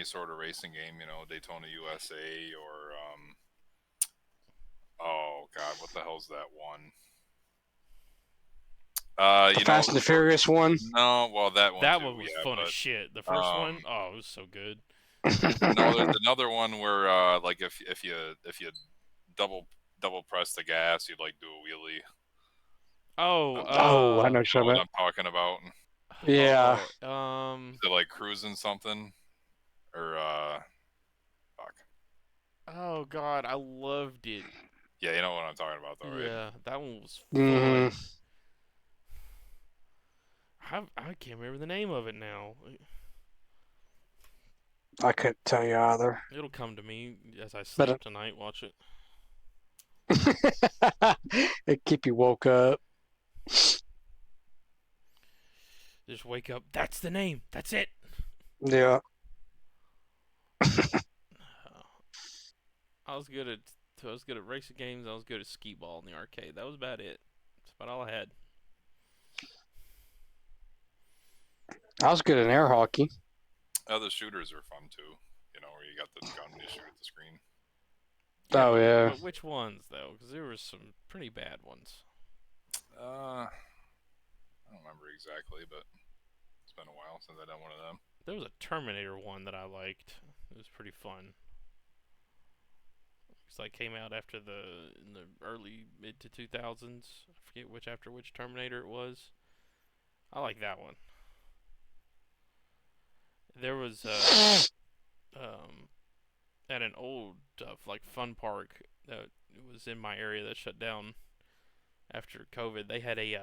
sort of racing game, you know, Daytona USA or oh god, what the hell's that one? The Fast and the Furious one. No, well that one That too, one was yeah, fun but as shit. The first one, oh, it was so good. no, there's another one where like if you double press the gas, you'd like do a wheelie. Oh, Oh, I know You know something. what I'm talking about? Yeah. Is it like cruising something? Or fuck. Oh god, I loved it. Yeah, you know what I'm talking about though, right? Yeah, that one was Mhm. fun. I can't remember the name of it now. I couldn't tell you either. It'll come to me as I But sleep tonight. Watch it. it keep you woke up. Just wake up. That's the name. That's it. Yeah. I was good at racing games. I was good at skee ball in the arcade. That was about it. That's about all I had. I was good at air hockey. Other shooters are fun too. You know, where you got the gun and you shoot at the screen. Oh, yeah. But which ones though? Because there were some pretty bad ones. I don't remember exactly, but it's been a while since I've done one of them. There was a Terminator one that I liked. It was pretty fun. It's like came out after in the early mid to 2000s. I forget after which Terminator it was. I like that one. There was at an old like fun park that was in my area that shut down after COVID. They had a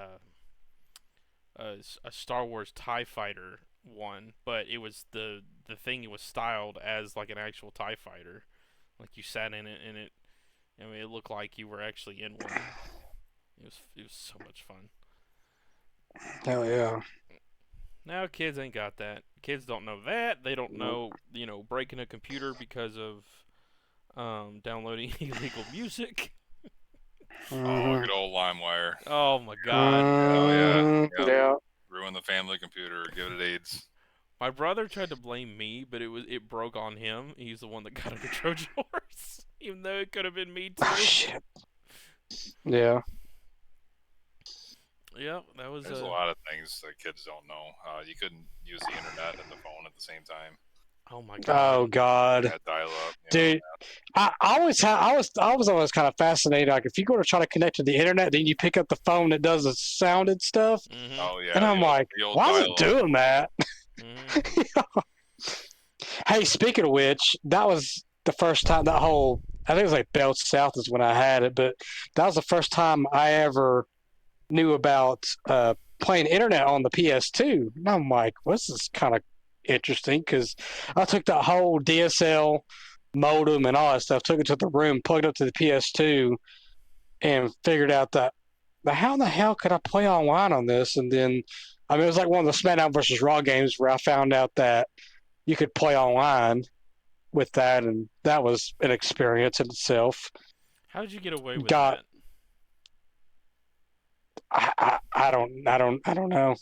Star Wars TIE Fighter one, but it was the thing was styled as like an actual TIE Fighter. Like you sat in it and it looked like you were actually in one. It was so much fun. Hell yeah. Now kids ain't got that. Kids don't know that. They don't know, breaking a computer because of downloading illegal music. Oh, good old LimeWire. Oh my god. Oh yeah. Yeah. Ruin the family computer. Give it AIDS. My brother tried to blame me, but it broke on him. He's the one that got on the Trojan horse, even though it could have been me too. Oh, shit. Yeah. Yeah, that was. There's a lot of things that kids don't know. You couldn't use the internet and the phone at the same time. Oh my god. Oh God. That dial up, Dude, I was always kind of fascinated. Like if you go to try to connect to the internet, then you pick up the phone that does the sound and stuff, Mm-hmm. Oh yeah. and I'm like, why is it doing that? Mm-hmm. Hey, speaking of which, that was the first time I think it was like Bell South is when I had it, but that was the first time I ever knew about playing internet on the PS2. And I'm like, this is kind of interesting because I took that whole DSL modem and all that stuff, took it to the room, plugged it up to the PS2, and figured out that how in the hell could I play online on this? And then, I mean, it was like one of the SmackDown versus Raw games where I found out that you could play online with that, and that was an experience in itself. How did you get away with Got- that? I don't know.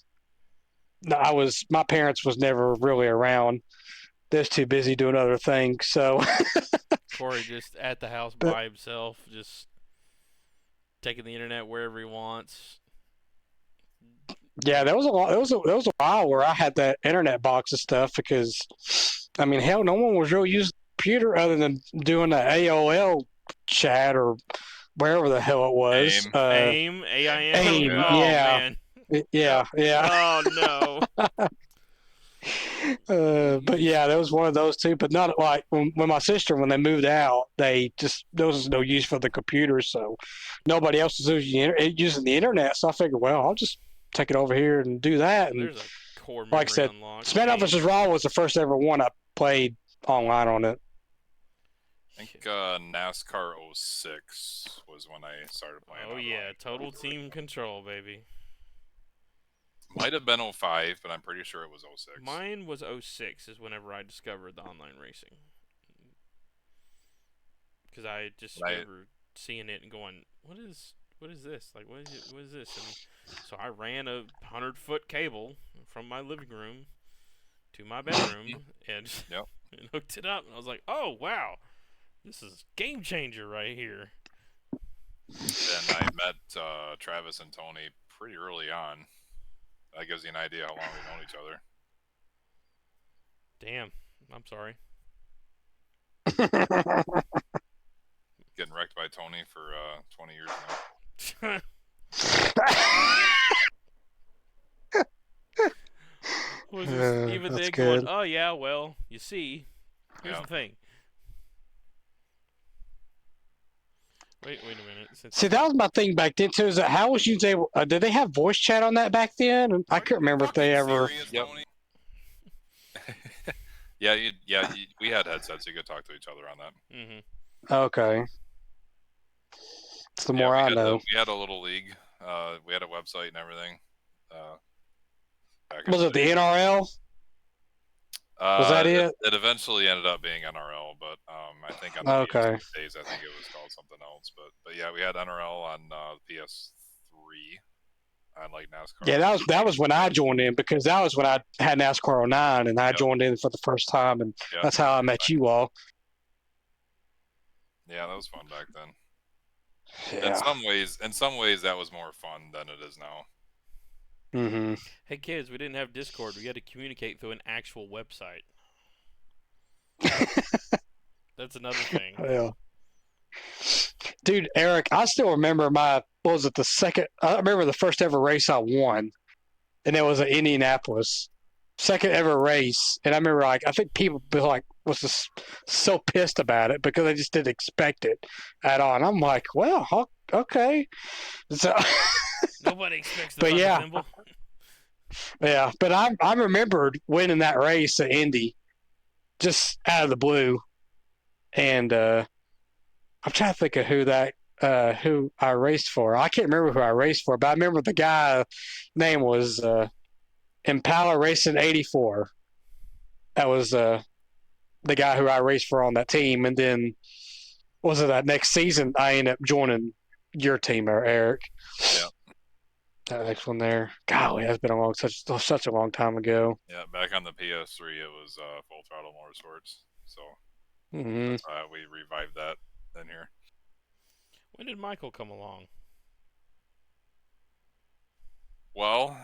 No, my parents was never really around. They was too busy doing other things. So Corey just at the house But- by himself, just taking the internet wherever he wants. yeah, there was a while where I had that internet box and stuff because, I mean, hell, no one was really using the computer other than doing the AOL chat or wherever the hell it was. AIM, AIM. AIM, Oh yeah. man. Yeah. Oh no. But yeah, there was one of those too. But not like when my sister, when they moved out, there was no use for the computers, so nobody else was using the internet. So I figured, well, I'll just take it over here and do that. And There's a core like I memory said, unlocked. Smackdown vs. Games. Raw was the first ever one I played online on it. I think NASCAR 06 was when I started playing. Oh yeah, online. total team control, baby. Might have been 05, but I'm pretty sure it was 06. Mine was 06 is whenever I discovered the online racing. Because I just remember seeing it and going, what is this? Like, what is this? And so I ran a 100-foot cable from my living room to my bedroom and, Yep. and hooked it up. And I was like, oh, wow. This is game changer right here. And I met Travis and Tony pretty early on. That gives you an idea how long we've known each other. Damn. I'm sorry. Getting wrecked by Tony for 20 years now. Was this even that's then good. going, oh, yeah, well, you see, here's Yeah. the thing. Wait a minute. See, that was my thing back then too. Is that how was you able? Did they have voice chat on that back then? I couldn't remember if they ever. Serious, Yep. Tony? We had headsets. You could talk to each other on that. Mm-hmm. Okay. It's the more we I had know. We had a little league. We had a website and everything. Back in Was it the day. NRL? Was that it? It eventually ended up being NRL, but I think on the Okay. PS2 days, I think it was called something else. But yeah, we had NRL on PS3 on like NASCAR. Yeah, that was when I joined in, because that was when I had NASCAR 09 and I Yep. joined in for the first time, and Yep. that's how I met you all. Yeah, that was fun back then. Yeah. In some ways, that was more fun than it is now. Mm-hmm. Hey kids, we didn't have Discord. We had to communicate through an actual website. That's another thing. Yeah. Dude, Eric, I still remember I remember the first ever race I won, and it was in Indianapolis. Second ever race, and I remember I think people was just so pissed about it because they just didn't expect it at all. And I'm like, well, okay. So, Nobody expects the but Thunder yeah, Thimble. yeah. But I remembered winning that race at Indy, just out of the blue, and I'm trying to think of who I raced for. I can't remember who I raced for, but I remember the guy name was Impala Racing 84. That was the guy who I raced for on that team. And then was it that next season I ended up joining your team, or Eric? Yeah. That next one there. Golly, that's been such a long time ago. Yeah, back on the PS3, it was Full Throttle Motorsports. So Mm-hmm. that's why we revived that in here. When did Michael come along? Well,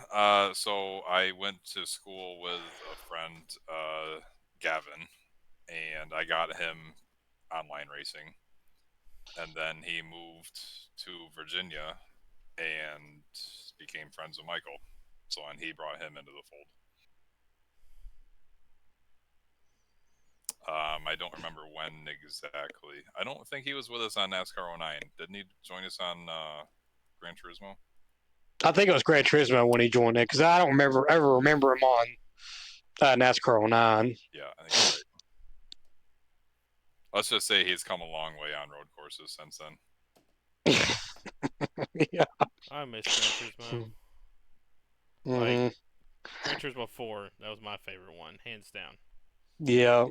so I went to school with a friend, Gavin, and I got him online racing. And then he moved to Virginia and became friends with Michael. So, and he brought him into the fold. I don't remember when exactly. I don't think he was with us on NASCAR 09. Didn't he join us on Gran Turismo? I think it was Gran Turismo when he joined it, because I don't ever remember him on NASCAR 09. Yeah, I think you're right. Let's just say he's come a long way on road courses since then. Yeah. I miss Gran Turismo. Mm-hmm. Like, Gran Turismo 4, that was my favorite one, hands down. Yeah.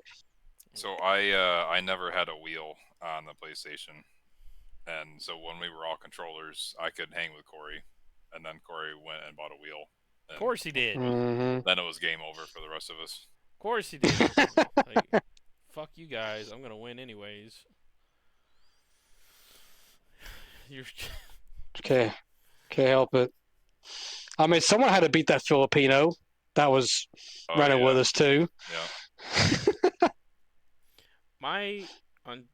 So I never had a wheel on the PlayStation, and so when we were all controllers, I could hang with Corey, and then Corey went and bought a wheel. Of course he did. Mm-hmm. Then it was game over for the rest of us. Of course he did. Like, fuck you guys. I'm gonna win anyways. You're. Can't help it. I mean, someone had to beat that Filipino that was running with us too. Yeah.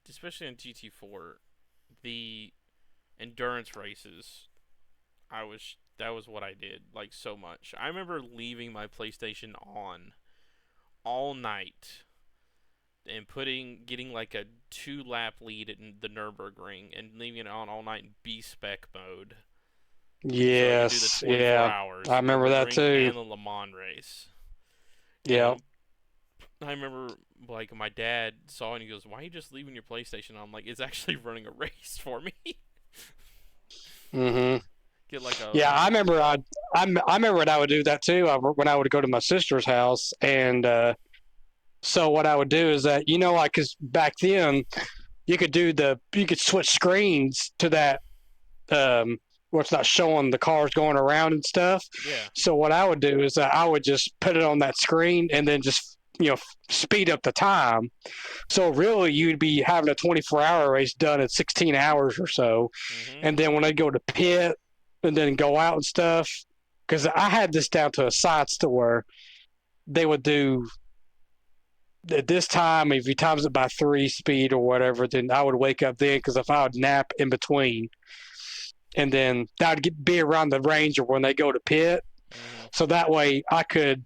Especially on GT4, the endurance races, that was what I did, like, so much. I remember leaving my PlayStation on all night and getting like a 2-lap lead in the Nürburgring and leaving it on all night in B-spec mode. Yes, So I could do the 24 yeah, hours, I remember that Nürburgring too. and the Le Mans race. Yeah. And I remember, like, my dad saw it and he goes, "Why are you just leaving your PlayStation?" I'm like, "It's actually running a race for me." Mhm. Get like a Yeah, I remember. I remember when I would do that too. When I would go to my sister's house, and so what I would do is that like, cause back then you could switch screens to that where it's not showing the cars going around and stuff. yeah. So what I would do is that I would just put it on that screen and then just speed up the time. So really, you'd be having a 24-hour race done in 16 hours or so. Mhm. And then when I go to pit and then go out and stuff, because I had this down to a science to where they would do at this time, if you times it by 3 speed or whatever, then I would wake up then, because if I would nap in between, and then that would be around the range of when they go to pit. Mhm. So that way I could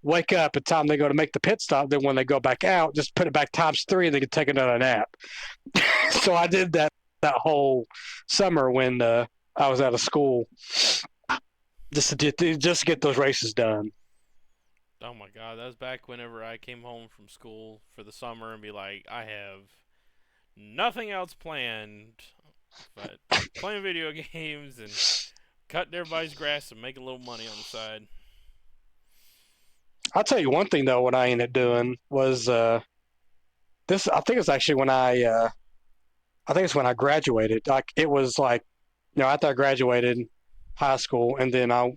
wake up at the time they go to make the pit stop. Then when they go back out, just put it back times 3 and they could take another nap. So I did that whole summer when I was out of school, just to get those races done. Oh my god, that was back whenever I came home from school for the summer and be like, I have nothing else planned but playing video games and cutting everybody's grass and making a little money on the side. I'll tell you one thing though. What I ended up doing was this. I think it's actually when I think it's when I graduated. Like it was like, after I graduated high school, and then I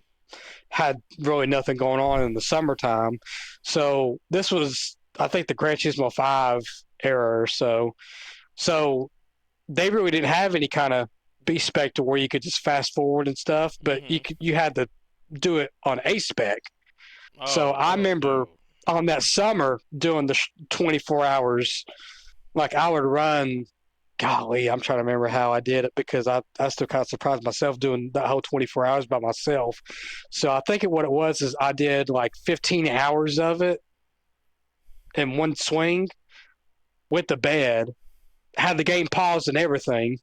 had really nothing going on in the summertime. So this was, I think, the Gran Turismo 5 era or so. So they really didn't have any kind of B spec to where you could just fast forward and stuff, but Mhm. you had to do it on A spec. So I remember no. on that summer doing the 24 hours, like I would run. Golly, I'm trying to remember how I did it, because I still kind of surprised myself doing that whole 24 hours by myself. So I think what it was is I did like 15 hours of it in one swing, went to bed, had the game paused and everything.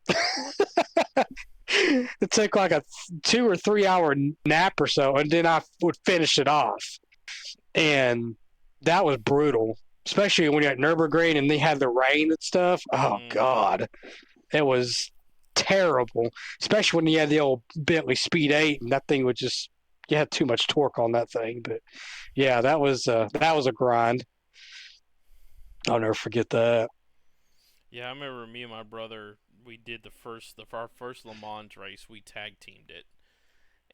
It took like a 2 or 3 hour nap or so, and then I would finish it off. And that was brutal, especially when you're at Nürburgring and they had the rain and stuff. Oh, Mhm. God. It was terrible, especially when you had the old Bentley Speed 8, and that thing would just, you had too much torque on that thing. But yeah, that was a grind. I'll never forget that. Yeah, I remember me and my brother, we did our first Le Mans race, we tag teamed it.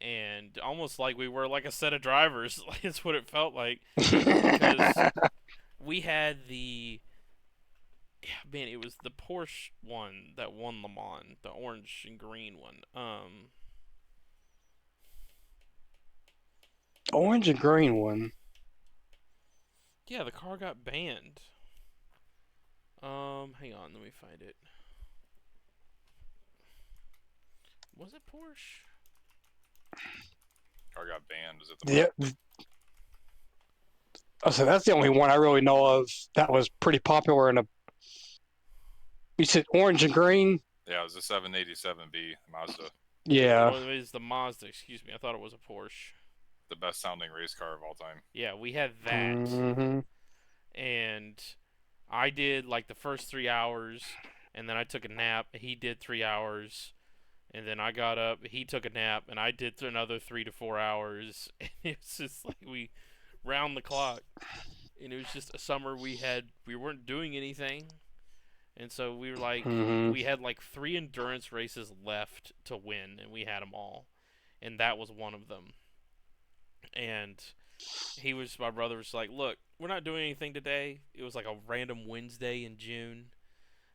And almost like we were like a set of drivers. That's what it felt like. Because we had man, it was the Porsche one that won Le Mans, the orange and green one. Orange and green one. Yeah, the car got banned. Hang on, let me find it. Was it Porsche? Car got banned. Was it the Yeah. Oh, so that's the only one I really know of that was pretty popular in a. You said orange and green? Yeah, it was a 787B Mazda, Yeah. Oh, it was the Mazda. Excuse me, I thought it was a Porsche. the best sounding race car of all time. Yeah, we had that, Mm-hmm. and I did like the first 3 hours, and then I took a nap. He did 3 hours, and then I got up. He took a nap, and I did another 3 to 4 hours. And it's just like we round the clock, and it was just a summer we weren't doing anything, and so we were like Mm-hmm. we had like 3 endurance races left to win, and we had them all, and that was one of them. And my brother was like, "Look, we're not doing anything today." It was like a random Wednesday in June.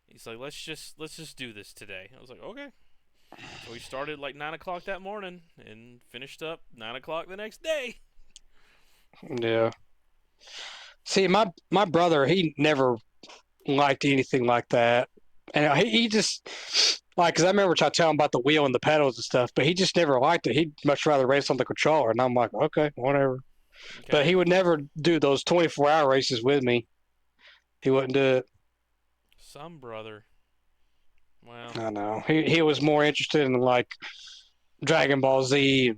He's like, let's just do this today." I was like, "Okay." So we started like 9 o'clock that morning and finished up 9 o'clock the next day. Yeah. See, my brother, he never liked anything like that, and he just like, because I remember trying to tell him about the wheel and the pedals and stuff, but he just never liked it. He'd much rather race on the controller, and I'm like, okay, whatever. But he would never do those 24-hour races with me. He wouldn't do it. Some brother. Wow. I know. He was more interested in like Dragon Ball Z and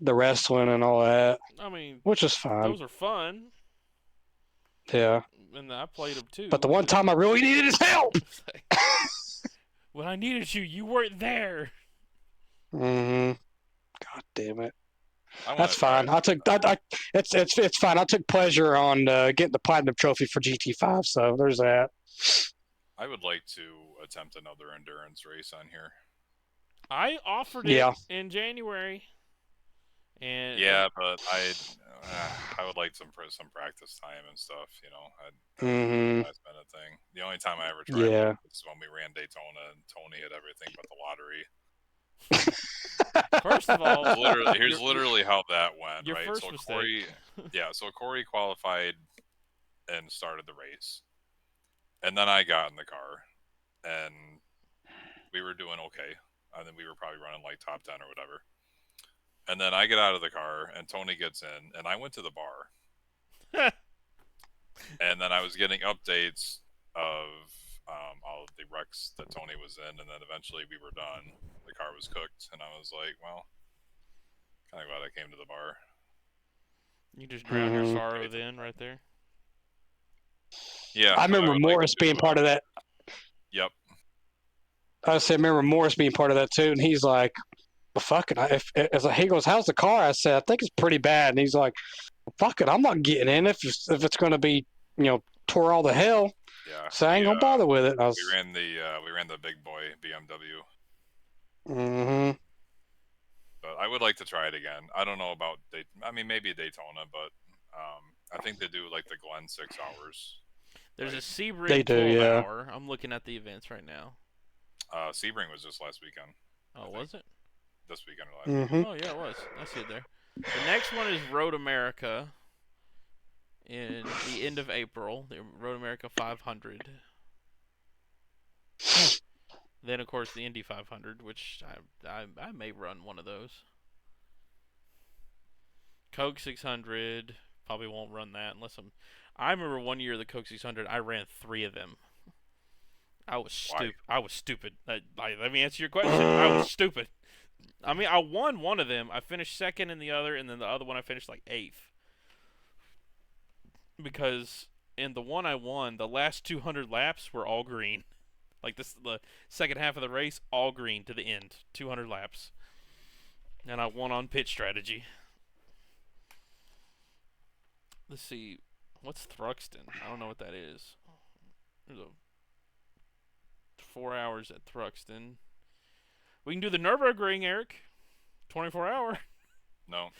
the wrestling and all that, I mean, which is fine. those are fun, Yeah. and I played them too. But the one time I really needed his help. When I needed you, you weren't there. God damn it. I That's fine. It's fine. I took pleasure on getting the platinum trophy for GT5, so there's that. I would like to attempt another endurance race on here. I offered it in January. And yeah, but I would like some practice time and stuff. You know, last minute thing. The only time I ever tried was when we ran Daytona and Tony had everything but the lottery. First of all, here's literally how that went. Your right, first so mistake. so Corey qualified and started the race, and then I got in the car, and we were doing okay. I think we were probably running like top 10 or whatever. And then I get out of the car, and Tony gets in, and I went to the bar. And then I was getting updates of all of the wrecks that Tony was in, and then eventually we were done. The car was cooked, and I was like, well, kind of glad I came to the bar. You just drown your sorrow then, right there? Yeah. I remember Morris being part of that. Yep. I remember Morris being part of that too, and he's like, well, fuck it. He goes, how's the car? I said, I think it's pretty bad. And he's like, well, fuck it, I'm not getting in if it's going to be, tore all the hell. Yeah. So I ain't gonna bother with it. We ran the big boy BMW. But I would like to try it again. I don't know about maybe Daytona, but I think they do like the Glen 6 hours. There's a Sebring 12 hour. I'm looking at the events right now. Sebring was just last weekend. Oh, was it? This weekend or last weekend. Oh, yeah, it was. I see it there. The next one is Road America in the end of April. The Road America 500. Then, of course, the Indy 500, which I may run one of those. Coke 600, probably won't run that unless I remember one year the Coke 600, I ran 3 of them. I was stupid. I was stupid. Let me answer your question. I was stupid. I mean, I won one of them. I finished second in the other, and then the other one I finished like 8th. Because in the one I won, the last 200 laps were all green. Like the second half of the race, all green to the end. 200 laps. And I won on pit strategy. Let's see. What's Thruxton? I don't know what that is. There's 4 hours at Thruxton. We can do the Nürburgring, Eric. 24 hour. No.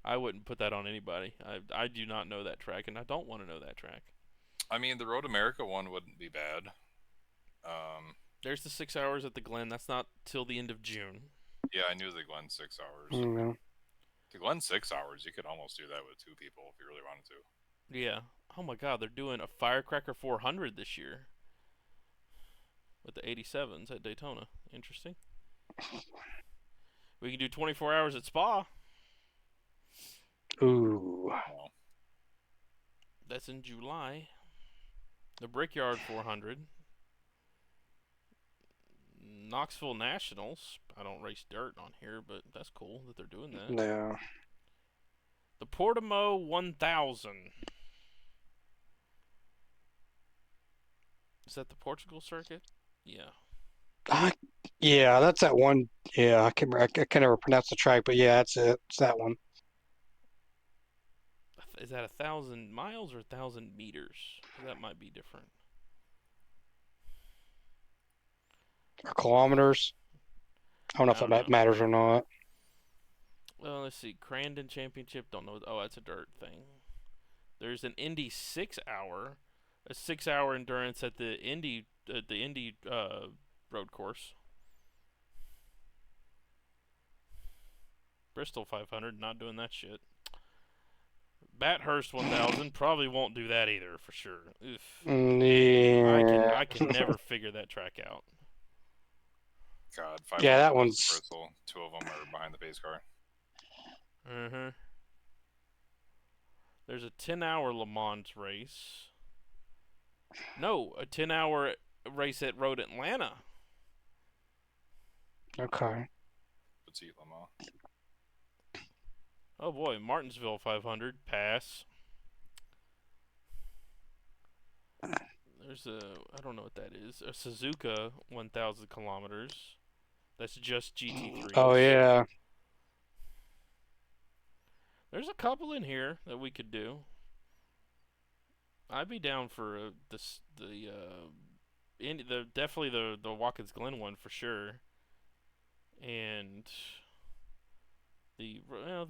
I wouldn't put that on anybody. I do not know that track, and I don't want to know that track. I mean, the Road America one wouldn't be bad. There's the 6 hours at the Glen. That's not till the end of June. Yeah, I knew the Glen 6 hours. Mm-hmm. The Glen 6 hours, you could almost do that with 2 people if you really wanted to. Yeah. Oh my God, they're doing a Firecracker 400 this year. With the 87s at Daytona. Interesting. We can do 24 hours at Spa. Ooh. Well, that's in July. The Brickyard 400. Knoxville Nationals. I don't race dirt on here, but that's cool that they're doing that. No. The Portimao 1000. Is that the Portugal circuit? Yeah. Yeah, that's that one. Yeah, I can never pronounce the track, but yeah, that's it. It's that one. Is that 1,000 miles or 1,000 meters? That might be different. Or kilometers. I don't know if that matters or not. Well, let's see. Crandon Championship. Don't know. Oh, that's a dirt thing. There's an Indy 6 hour. A 6 hour endurance at the Indy road course. Bristol 500, not doing that shit. Bathurst 1000 probably won't do that either, for sure. Oof. Yeah. I can never figure that track out. God, yeah, that one's Bristol. 2 of them are behind the pace car. Mm-hmm. There's a 10-hour Le Mans race. No, a 10-hour race at Road Atlanta. Okay. Petite Le Mans. Oh boy, Martinsville 500 pass. There's I don't know what that is. A Suzuka 1,000 kilometers. That's just GT3s. Oh yeah. There's a couple in here that we could do. I'd be down for definitely the Watkins Glen one for sure, and the Road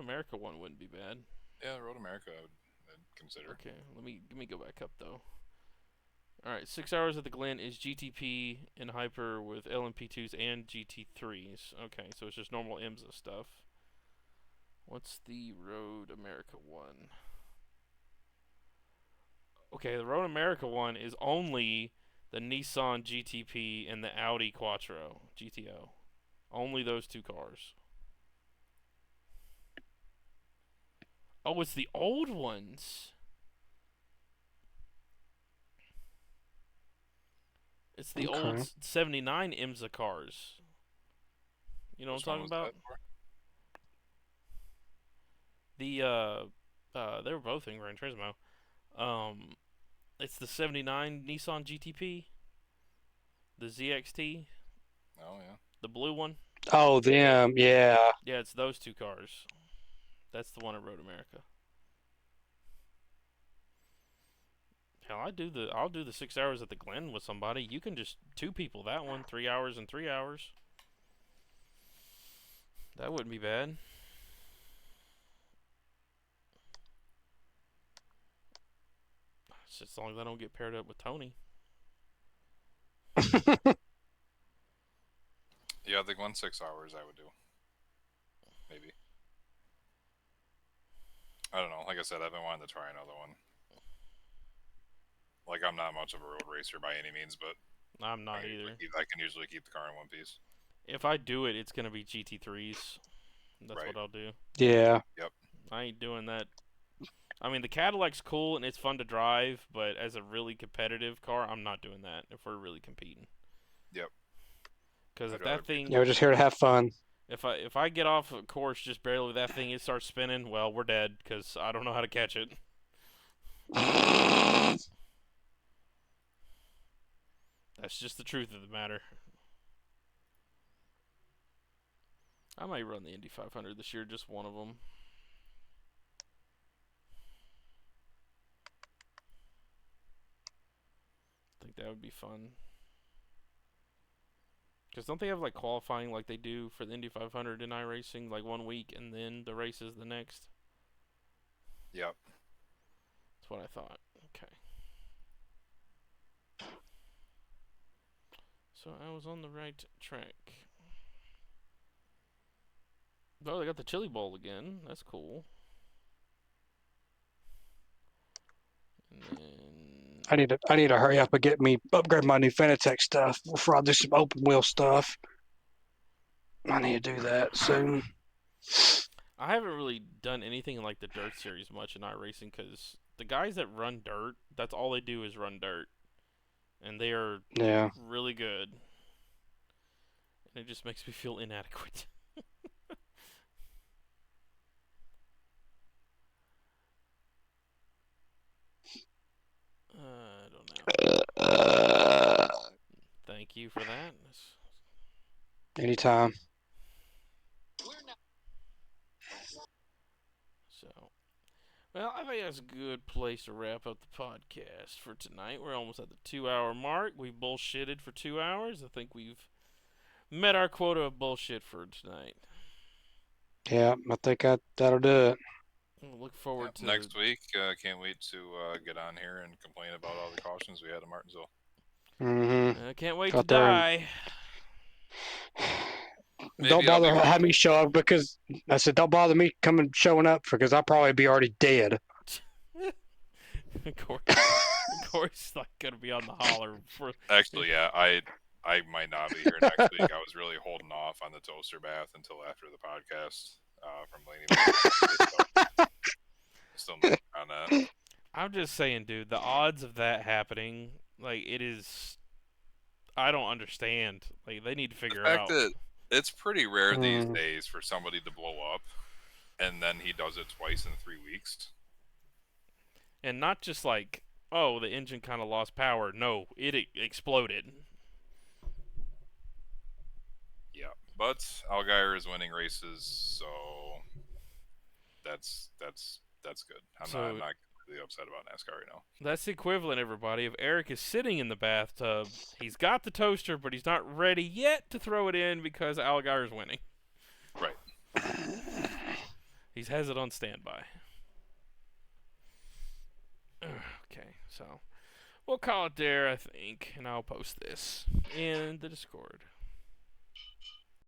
America one wouldn't be bad. Yeah, Road America I'd consider. Okay, let me go back up though. All right, 6 hours at the Glen is GTP and Hyper with LMP2s and GT3s. Okay, so it's just normal IMSA stuff. What's the Road America one? Okay, the Road America one is only the Nissan GTP and the Audi Quattro GTO. Only those two cars. Oh, it's the old ones. It's the Okay. old 79 IMSA cars. You know Which what I'm one talking was about? that for? They were both in Gran Turismo. It's the 79 Nissan GTP, the ZXT, Oh yeah. the blue one. Oh, them. Yeah. Yeah, it's those two cars. That's the one at Road America. Hell, I'll do the 6 hours at the Glen with somebody. You can just two people that one, 3 hours and 3 hours. That wouldn't be bad. It's just as long as I don't get paired up with Tony. Yeah, the Glen 6 hours I would do. Maybe. I don't know. Like I said, I've been wanting to try another one. Like, I'm not much of a road racer by any means, but I'm not either. I can usually keep the car in one piece. If I do it, it's gonna be GT3s. That's Right. what I'll do. Yeah. Yep. I ain't doing that. I mean, the Cadillac's cool and it's fun to drive, but as a really competitive car, I'm not doing that if we're really competing. Yep. Because if I'd rather that thing, Yeah, we're just here to have fun. if I get off a course just barely with that thing, it starts spinning. Well, we're dead because I don't know how to catch it. That's just the truth of the matter. I might run the Indy 500 this year, just one of them. I think that would be fun. Because don't they have like qualifying like they do for the Indy 500 in iRacing, like 1 week and then the race is the next? Yep. That's what I thought. Okay. So I was on the right track. Oh, they got the Chili Bowl again. That's cool. And then I need to hurry up and upgrade my new Fanatec stuff before I do some open wheel stuff. I need to do that soon. I haven't really done anything in like the dirt series much in iRacing because the guys that run dirt, that's all they do is run dirt, and they are Yeah. really good. And it just makes me feel inadequate. I don't know. Thank you for that. Anytime. So, well, I think that's a good place to wrap up the podcast for tonight. We're almost at the 2-hour mark. We bullshitted for 2 hours. I think we've met our quota of bullshit for tonight. Yeah, I think that'll do it. We'll look forward to next week. Can't wait to get on here and complain about all the cautions we had in Martinsville. Mm-hmm. I can't wait Got to there die. Don't bother having me show up because I said don't bother me showing up because I'll probably be already dead. Corey's like gonna be on the holler for. Actually, yeah, I might not be here next week. I was really holding off on the toaster bath until after the podcast. from Laney. So still not on that. I'm just saying, dude, the odds of that happening, like, it is. I don't understand. Like, they need to The figure fact out. that it's pretty rare these Mm. days for somebody to blow up, and then he does it twice in 3 weeks. And not just like, oh, the engine kind of lost power. No, it exploded. Yeah, but Allgaier is winning races, so that's good. I'm So- not completely upset about NASCAR right now. That's the equivalent, everybody, of Erik is sitting in the bathtub. He's got the toaster, but he's not ready yet to throw it in because Allgaier's winning. Right. He has it on standby. Okay, so we'll call it there, I think, and I'll post this in the Discord.